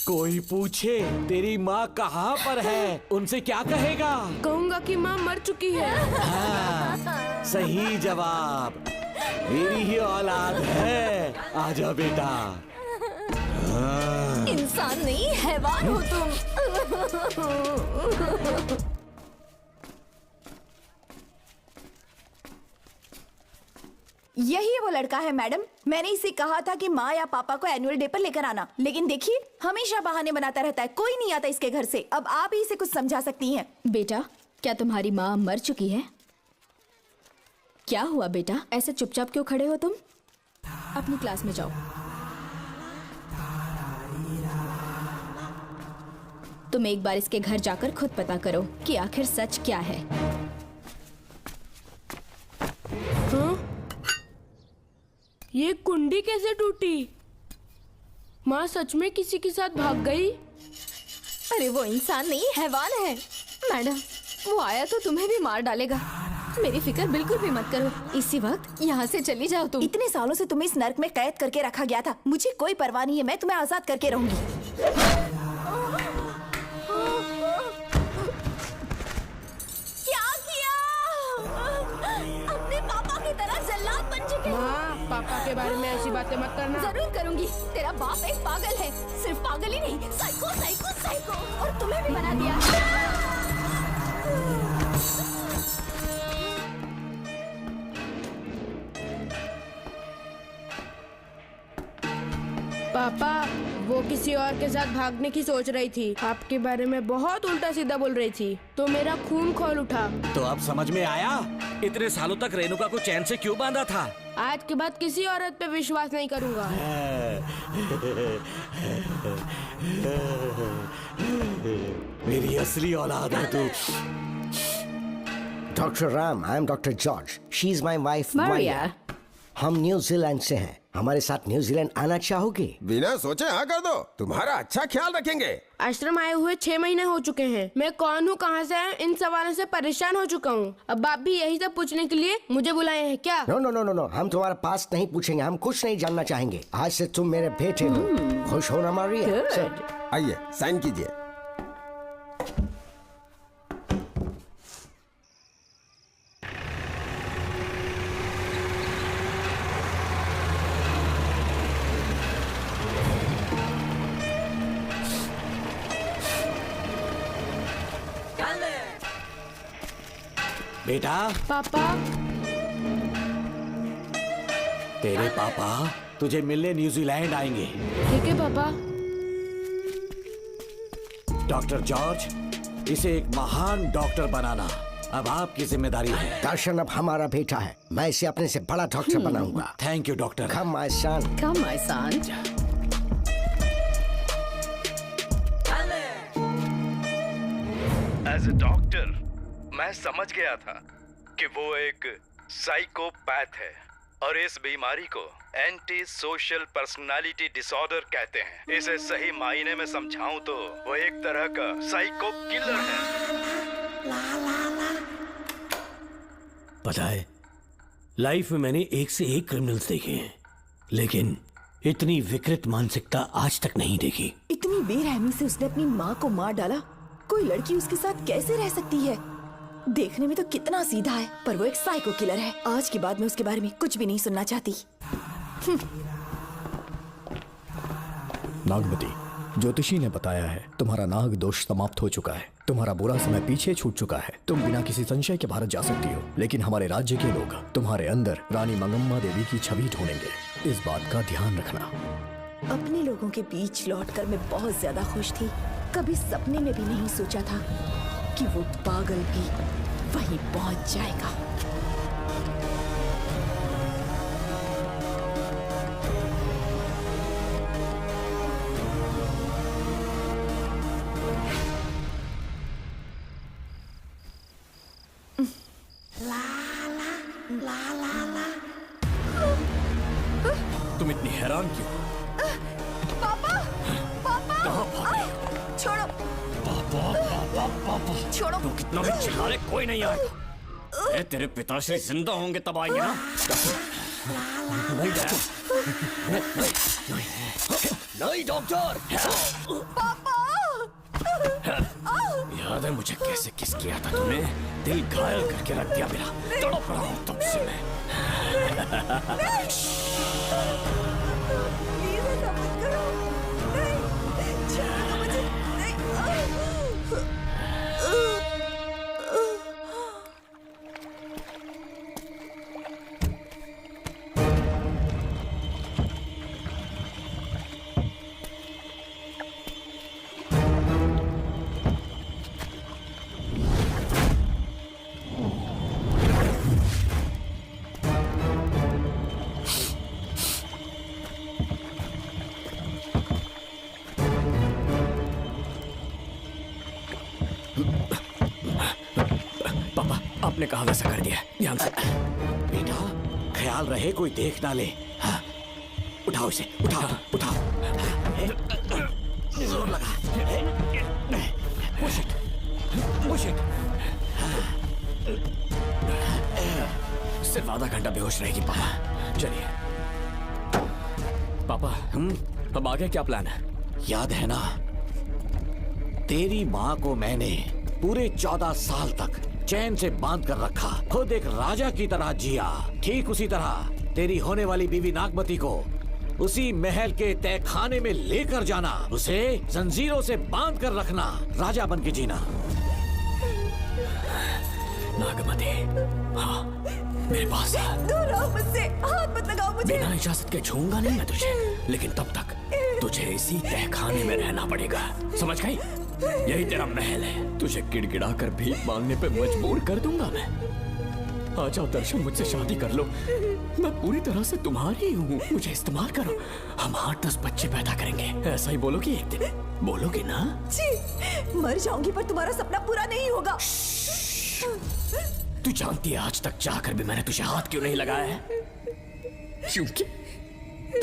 कोई पूछे तेरी माँ कहाँ पर है, उनसे क्या कहेगा? कहूँगा कि माँ मर चुकी है। हाँ, सही जवाब, मेरी ही औलाद है। आजा बेटा। हाँ। इंसान नहीं, हैवान हो तुम। यही वो लड़का है मैडम, मैंने इसे कहा था कि माँ या पापा को एनुअल डे पर लेकर आना, लेकिन देखिए हमेशा बहाने बनाता रहता है, कोई नहीं आता इसके घर से। अब आप ही इसे कुछ समझा सकती हैं। बेटा, क्या तुम्हारी माँ मर चुकी है? क्या हुआ बेटा, ऐसे चुपचाप क्यों खड़े हो तुम? अपनी क्लास में जाओ। तुम एक बार इसके घर जाकर खुद पता करो कि आखिर सच क्या है। हाँ? ये कुंडी कैसे टूटी? माँ सच में किसी के साथ भाग गई? अरे वो इंसान नहीं, हैवान है। मैडम, वो आया तो तुम्हें भी मार डालेगा। मेरी फिक्र बिल्कुल भी मत करो, इसी वक्त यहाँ से चली जाओ तुम। इतने सालों से तुम्हें इस नर्क में कैद करके रखा गया था, मुझे कोई परवाह नहीं है, मैं तुम्हें आजाद करके रहूंगी। क्या किया? अपने पापा की तरह जल्लाद बन चुके। पापा के बारे में ऐसी बातें मत करना। जरूर करूंगी। तेरा बाप एक पागल है, सिर्फ पागल ही नहीं, साइको साइको साइको, और तुम्हें भी बना दिया। पापा, वो किसी और के साथ भागने की सोच रही थी, आपके बारे में बहुत उल्टा सीधा बोल रही थी, तो मेरा खून खौल उठा। तो अब समझ में आया इतने सालों तक रेणुका को चैन से क्यों बांधा था। आज के बाद किसी औरत पे विश्वास नहीं करूंगा। मेरी असली औलाद है तू। Doctor Ram, I am doctor George, she is my wife Maria. हम न्यूजीलैंड से हैं, हमारे साथ न्यूजीलैंड आना चाहोगे? बिना सोचे हाँ कर दो, तुम्हारा अच्छा ख्याल रखेंगे। आश्रम आए हुए 6 महीने हो चुके हैं, मैं कौन हूँ, कहाँ से आया, इन सवालों से परेशान हो चुका हूँ। अब आप भी यही सब पूछने के लिए मुझे बुलाए हैं क्या? No no no no no, हम तुम्हारा पास नहीं पूछेंगे, हम कुछ नहीं जानना चाहेंगे। आज से तुम मेरे बेटे हो। खुश हो ना मारिया? आइए साइन कीजिए। बेटा। पापा। तेरे पापा तुझे मिलने न्यूजीलैंड आएंगे। ठीक है पापा। डॉक्टर जॉर्ज, इसे एक महान डॉक्टर बनाना अब आपकी जिम्मेदारी है। दर्शन अब हमारा बेटा है, मैं इसे अपने से बड़ा डॉक्टर बनाऊंगा। Thank you doctor. Come my son. Come my son. As a doctor मैं समझ गया था कि वो एक साइकोपैथ है और इस बीमारी को एंटी सोशल पर्सनालिटी डिसऑर्डर कहते हैं। इसे सही मायने में समझाऊं तो वो एक तरह का साइको किलर है। पता है, लाइफ में मैंने एक से एक क्रिमिनल्स देखे हैं, लेकिन इतनी विकृत मानसिकता आज तक नहीं देखी। इतनी बेरहमी से उसने अपनी माँ को मार डाला। कोई लड़की उसके साथ कैसे रह सकती है? देखने में तो कितना सीधा है, पर वो एक साइको किलर है। आज के बाद मैं उसके बारे में कुछ भी नहीं सुनना चाहती। नागमती, ज्योतिषी ने बताया है तुम्हारा नाग दोष समाप्त हो चुका है, तुम्हारा बुरा समय पीछे छूट चुका है, तुम बिना किसी संशय के भारत जा सकती हो। लेकिन हमारे राज्य के लोग तुम्हारे अंदर रानी मंगम्मा देवी की छवि ढूंढेंगे, इस बात का ध्यान रखना। अपने लोगों के बीच लौटकर मैं बहुत ज्यादा खुश थी। कभी सपने में भी नहीं सोचा था कि वो पागल भी वहीं पहुंच जाएगा। तुम इतनी हैरान क्यों? पापा, पापा, छोड़ो, पापा, छोड़ो। तू कितना भी चिल्ला ले, कोई नहीं आएगा। ए, तेरे पिताश्री जिंदा होंगे तब आएंगे ना। नहीं डॉक्टर। याद है मुझे कैसे किस किया था तूने? दिल घायल करके रख दिया मेरा। तड़प रहा हूँ तब से मैं। आपने कहा वैसा कर दिया, ध्यान से। बेटा ख्याल रहे कोई देख ना ले। हाँ। उठाओ इसे, उठाओ, उठाओ। जोर लगा। Push it. Push it. सिर्फ आधा घंटा बेहोश रहेगी पापा। चलिए पापा, अब आगे क्या प्लान है? याद है ना, तेरी माँ को मैंने पूरे 14 साल तक चैन से बांध कर रखा, खुद एक राजा की तरह जिया। ठीक उसी तरह तेरी होने वाली बीवी नागमती को उसी महल के तहखाने में लेकर जाना, उसे जंजीरों से बांध कर रखना, राजा बन के जीना। नागमती, हाँ मेरे पास दूर रहो मुझसे, हाथ मत लगाओ मुझे। बिना इजाजत के छूंगा नहीं मैं तुझे, लेकिन तब तक तुझे इसी तहखाने में रहना पड़ेगा, समझ गई? यही तेरा महल है। तुझे गिड़गिड़ा कर भीख मांगने पे मजबूर कर दूंगा मैं। आ जाओ दर्शन, मुझसे शादी कर लो, मैं पूरी तरह से तुम्हारी हूँ, मुझे इस्तेमाल करो। हम 8-10 बच्चे पैदा करेंगे, ऐसा ही बोलोगी एक दिन? बोलोगी ना? जी, मर जाऊंगी पर तुम्हारा सपना पूरा नहीं होगा। तू जानती है आज तक चाहकर भी मैंने तुझे हाथ क्यों नहीं लगाया है? क्योंकि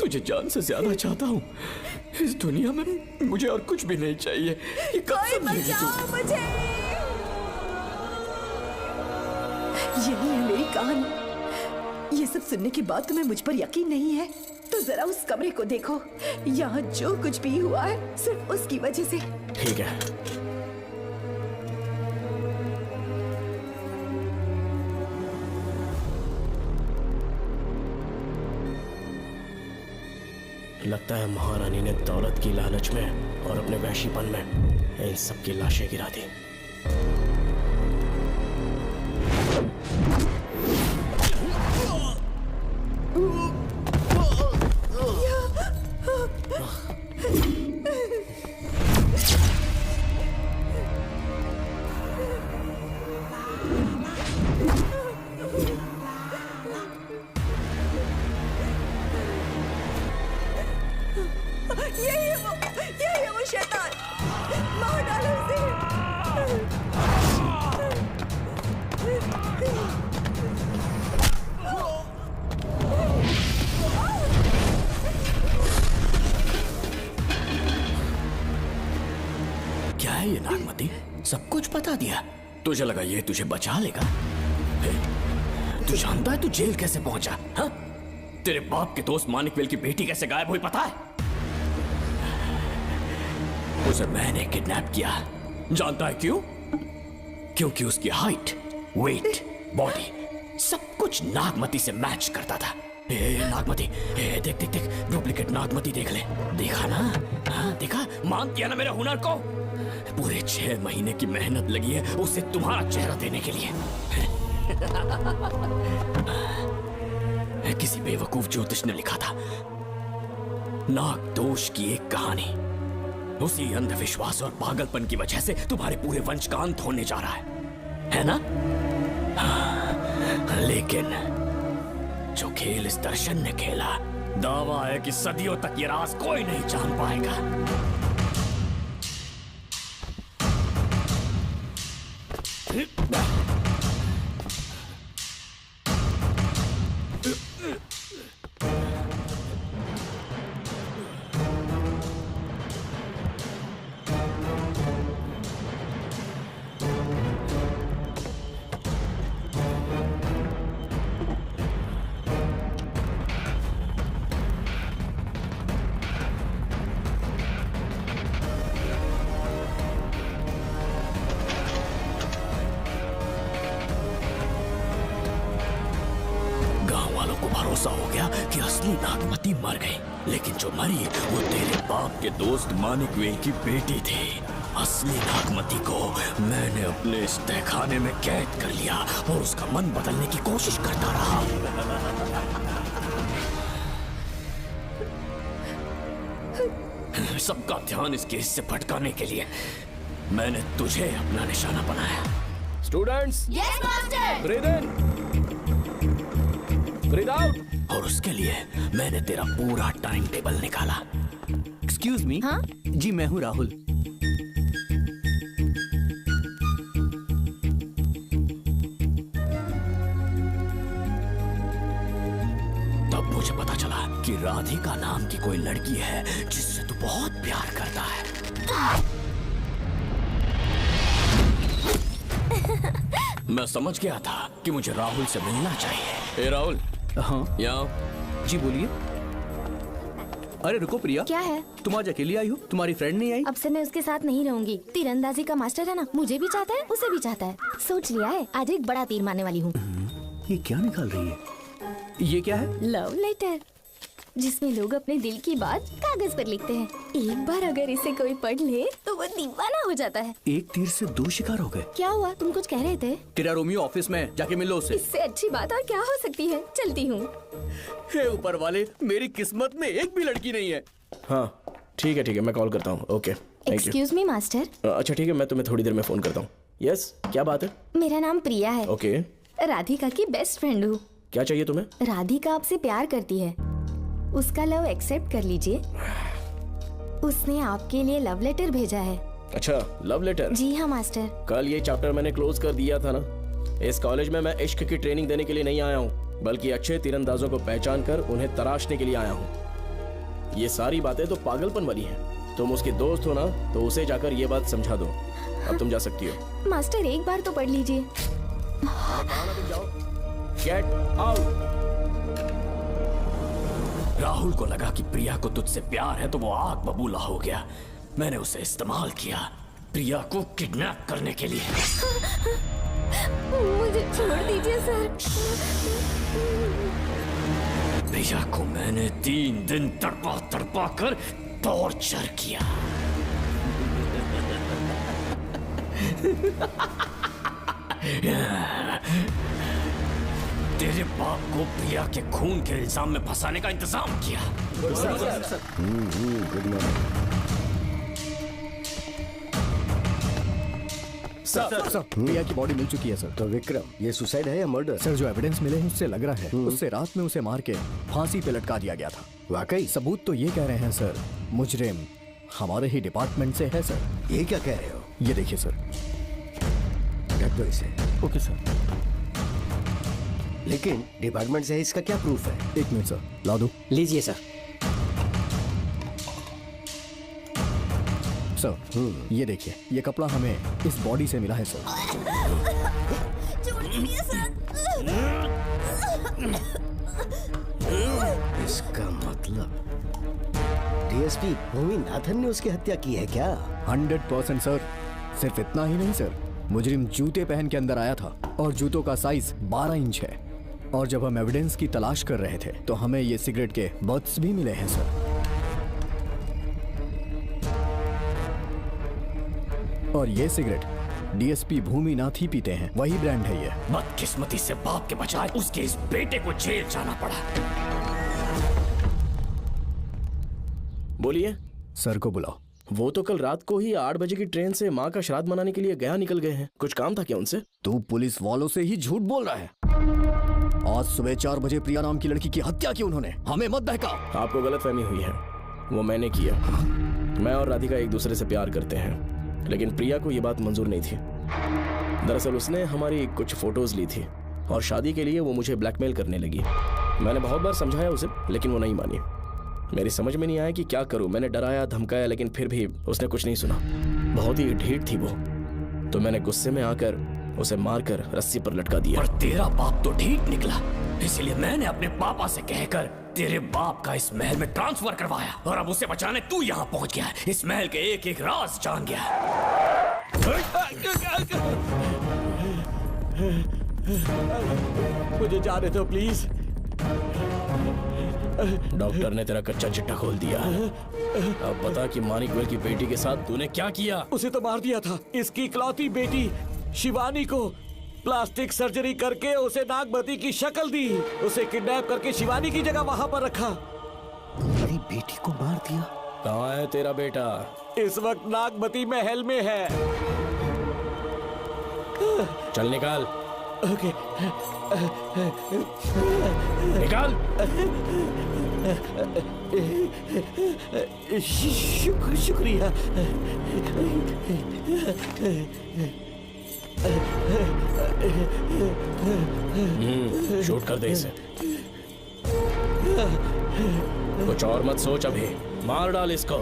तुझे जान से ज्यादा चाहता हूँ। इस दुनिया में मुझे और कुछ भी नहीं चाहिए। ये कोई बचाओ मुझे। यही है मेरी कहानी। ये सब सुनने के बाद तुम्हें मुझ पर यकीन नहीं है तो जरा उस कमरे को देखो। यहाँ जो कुछ भी हुआ है सिर्फ उसकी वजह से। ठीक है, लगता है महारानी ने दौलत की लालच में और अपने वैशीपन में इन सब की लाशें गिरा दी। यही है वो शैतान। मार डालो उसे। क्या है ये नागमती? सब कुछ बता दिया? तुझे लगा ये तुझे बचा लेगा? तू जानता है तू जेल कैसे पहुंचा? हाँ? तेरे बाप के दोस्त मानिकवेल की बेटी कैसे गायब हुई पता है? उसे मैंने किडनैप किया। जानता है क्यों? क्योंकि उसकी हाइट, वेट, बॉडी सब कुछ नागमती से मैच करता था। नागमती, देख देख देख, डुप्लीकेट नागमती देख ले। देखा ना? हाँ देखा? मान दिया ना मेरे हुनर को? पूरे 6 महीने की मेहनत लगी है उसे तुम्हारा चेहरा देने के लिए। किसी बेवकूफ ज्योतिष ने लिखा था नाग दोष की एक कहानी। उसी अंधविश्वास और पागलपन की वजह से तुम्हारे पूरे वंश का अंत होने जा रहा है ना? हाँ, लेकिन जो खेल इस दर्शन ने खेला, दावा है कि सदियों तक ये राज कोई नहीं जान पाएगा। भरोसा हो गया कि असली नागमती मर गई, लेकिन जो मरी वो तेरे बाप के दोस्त मानिकवेल की बेटी थी। असली नागमती को मैंने अपने इस तहखाने में कैद कर लिया और उसका मन बदलने की कोशिश करता रहा। सबका ध्यान इस केस से भटकाने के लिए मैंने तुझे अपना निशाना बनाया। Students, yes master. ब्रीथ इन, ब्रीथ आउट। और उसके लिए मैंने तेरा पूरा टाइम टेबल निकाला। Excuse me. हाँ? जी मैं हूँ राहुल। तब मुझे पता चला कि राधिका नाम की कोई लड़की है जिससे तू बहुत प्यार करता है। मैं समझ गया था कि मुझे राहुल से मिलना चाहिए। ए राहुल। हाँ यहाँ। जी बोलिए। अरे रुको प्रिया, क्या है? तुम आज अकेली आई हो? तुम्हारी फ्रेंड नहीं आई? अब से मैं उसके साथ नहीं रहूंगी। तीरंदाजी का मास्टर है ना, मुझे भी चाहता है, उसे भी चाहता है। सोच लिया है, आज एक बड़ा तीर मारने वाली हूँ। ये क्या निकाल रही है? ये क्या है? लव लेटर, जिसमें लोग अपने दिल की बात कागज पर लिखते हैं। एक बार अगर इसे कोई पढ़ ले तो वो दीवाना हो जाता है। एक तीर से दो शिकार हो गए। क्या हुआ, तुम कुछ कह रहे थे? तेरा रोमियो ऑफिस में, जाके मिल लो उससे। इससे अच्छी बात और क्या हो सकती है। चलती हूँ। हे ऊपर वाले, मेरी किस्मत में एक भी लड़की नहीं है। हाँ ठीक है, मैं कॉल करता हूँ। Okay thank you. Excuse me master. अच्छा ठीक है, मैं तुम्हें थोड़ी देर में फोन करता हूँ। यस, क्या बात है? मेरा नाम प्रिया है। ओके। राधिका की बेस्ट फ्रेंड हूँ। क्या चाहिए तुम्हें? राधिका आपसे प्यार करती है, उसका लव एक्सेप्ट कर लीजिए। उसने आपके लिए लव लेटर भेजा है। अच्छा, लव लेटर? जी हाँ मास्टर। कल ये चैप्टर मैंने क्लोज कर दिया था ना। इस कॉलेज में मैं इश्क की ट्रेनिंग देने के लिए नहीं आया हूँ, बल्कि अच्छे तीरंदाजों को पहचान कर उन्हें तराशने के लिए आया हूँ। ये सारी बातें तो पागलपन वाली हैं। तुम उसकी दोस्त हो ना, तो उसे जाकर ये बात समझा दो। अब तुम जा सकती हो। मास्टर एक बार तो पढ़ लीजिए। Get out. राहुल को लगा कि प्रिया को तुझसे प्यार है तो वो आग बबूला हो गया। मैंने उसे इस्तेमाल किया प्रिया को किडनैप करने के लिए। मुझे छोड़ दीजिए सर। प्रिया को मैंने 3 दिन तड़पा कर टॉर्चर किया। तेरे बाप को प्रिया के खून के इल्जाम में फंसाने का इंतजाम किया। सर, प्रिया की बॉडी मिल चुकी है सर। तो विक्रम, ये सुसाइड है या मर्डर? सर, जो एविडेंस मिले हैं उससे लग रहा है उससे रात में उसे मार के फांसी पे लटका दिया गया था। वाकई? सबूत तो ये कह रहे हैं सर, मुजरिम हमारे ही डिपार्टमेंट से है सर। ये क्या कह रहे हो? ये देखिए सर। रख दो इसे। Okay sir. लेकिन डिपार्टमेंट से है, इसका क्या प्रूफ है? 1 मिनट सर, ला दो। लीजिए सर। सर, ये देखिए, ये कपड़ा हमें इस बॉडी से मिला है सर। छोड़ दीजिए सर। इसका मतलब डीएसपी भूमिनाथन ने उसकी हत्या की है क्या? 100% सर। सिर्फ इतना ही नहीं सर, मुजरिम जूते पहन के अंदर आया था और जूतों का साइज 12 इंच है। और जब हम एविडेंस की तलाश कर रहे थे तो हमें ये सिगरेट के बट्स भी मिले हैं सर। और ये सिगरेट डीएसपी भूमिनाथ ही पीते हैं, वही ब्रांड है ये। बदकिस्मती से बाप के बजाय उसके इस बेटे को जेल जाना पड़ा। बोलिए। सर को बुलाओ। वो तो कल रात को ही 8 बजे की ट्रेन से माँ का श्राद्ध मनाने के लिए गया निकल गए हैं। कुछ काम था क्या उनसे? तू पुलिस वालों से ही झूठ बोल रहा है। आज सुबह 4 बजे प्रिया नाम की लड़की की हत्या की उन्होंने। हमें मत बहका। आपको गलतफहमी हुई है, वो मैंने किया। मैं और राधिका एक दूसरे से प्यार करते हैं, लेकिन प्रिया को ये बात मंजूर नहीं थी। दरअसल उसने हमारी कुछ फोटोज ली थी और शादी के लिए वो मुझे ब्लैकमेल करने लगी। मैंने बहुत बार समझाया उसे, लेकिन वो नहीं मानी। मेरी समझ में नहीं आया कि क्या करूं। मैंने डराया धमकाया, लेकिन फिर भी उसने कुछ नहीं सुना। बहुत ही ढीठ थी वो, तो मैंने गुस्से में आकर उसे मारकर रस्सी पर लटका दिया। पर तेरा बाप तो ढीठ निकला, इसलिए मैंने अपने पापा से कहकर तेरे बाप का इस महल में ट्रांसफर करवाया। और अब उसे बचाने तू यहाँ पहुंच गया। इस महल के एक एक राज जान गया। मुझे जाने दो प्लीज। डॉक्टर ने तेरा कच्चा चिट्ठा खोल दिया। अब बता कि मानिकवेल की बेटी के साथ तूने क्या किया? उसे तो मार दिया था। इसकी इकलौती बेटी शिवानी को प्लास्टिक सर्जरी करके उसे नागमती की शक्ल दी। उसे किडनैप करके शिवानी की जगह वहां पर रखा। मेरी बेटी को मार दिया? कहाँ है तेरा बेटा? इस वक्त नागमती महल में है। चल निकाल। ओके। निकाल। शुक्रिया। शूट कर दे इसे। कुछ और मत सोच, अभी मार डाल इसको।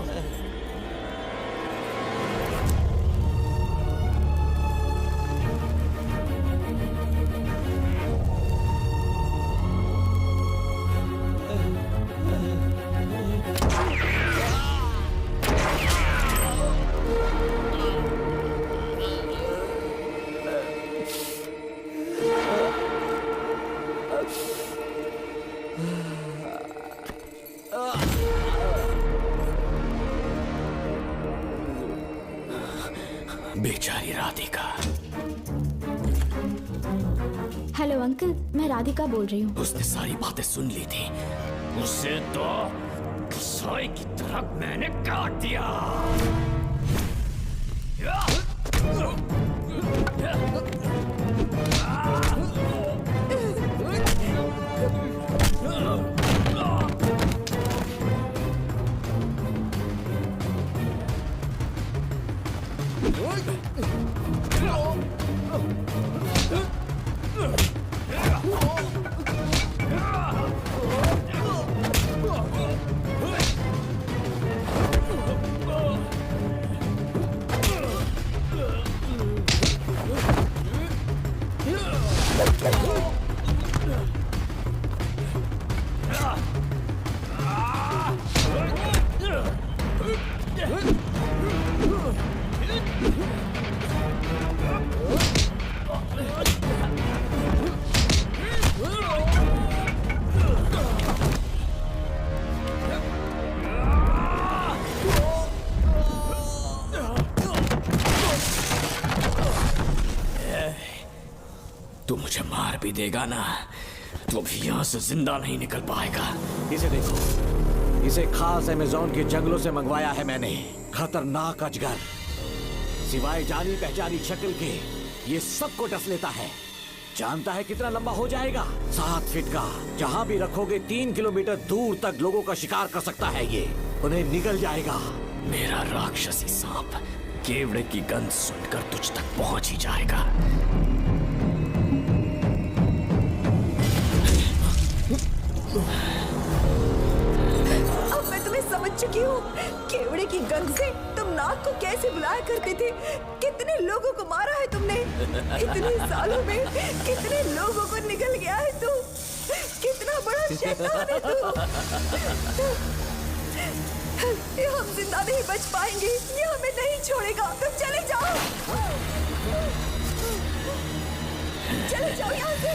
बेचारी राधिका। हेलो अंकल, मैं राधिका बोल रही हूँ। उसने सारी बातें सुन ली थी। उसे तो कसाई की तरह मैंने काट दिया। तू मुझे मार भी देगा ना, तो भी यहाँ से जिंदा नहीं निकल पाएगा। इसे देखो, इसे खास अमेज़न के जंगलों से मंगवाया है मैंने। खतरनाक अजगर, सिवाय जानी पहचानी शक्ल के ये सबको डस लेता है। जानता है कितना लंबा हो जाएगा? 7 फीट का। जहाँ भी रखोगे 3 किलोमीटर दूर तक लोगों का शिकार कर सकता है ये। उन्हें निगल जाएगा। मेरा राक्षसी सांप केवड़े की गंध सुनकर तुझ तक पहुंच ही जाएगा। अब मैं तुम्हें समझ चुकी हूँ। केवड़े की गंध से तुम नाग को कैसे बुलाया करते थे। कितने लोगों को मारा है तुमने। इतने सालों में कितने लोगों को निगल गया है तू। कितना बड़ा शैतान है तू। हम जिंदा नहीं बच पाएंगे। ये हमें नहीं छोड़ेगा। तुम चले जाओ, चले जाओ यहाँ से।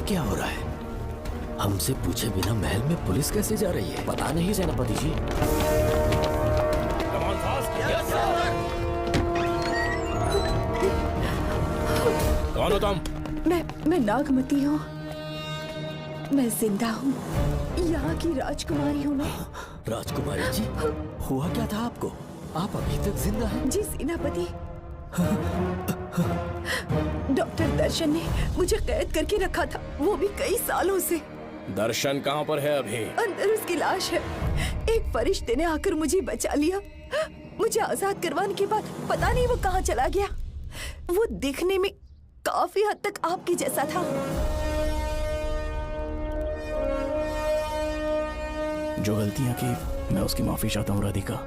क्या हो रहा है? हमसे पूछे बिना महल में पुलिस कैसे जा रही है? पता नहीं सेनापति जी। कौन हो तुम? मैं नागमती हूँ। मैं जिंदा हूँ। यहाँ की राजकुमारी हूँ मैं। राजकुमारी जी, हुआ क्या था आपको? आप अभी तक जिंदा हैं? जी सेनापति। डॉक्टर दर्शन ने मुझे कैद करके रखा था, वो भी कई सालों से। दर्शन कहाँ पर है अभी? अंदर उसकी लाश है। एक फरिश्ते ने आकर मुझे बचा लिया। मुझे आजाद करवाने के बाद पता नहीं वो कहाँ चला गया। वो दिखने में काफी हद तक आपके जैसा था। जो गलतियां की मैं उसकी माफी चाहता हूँ राधिका।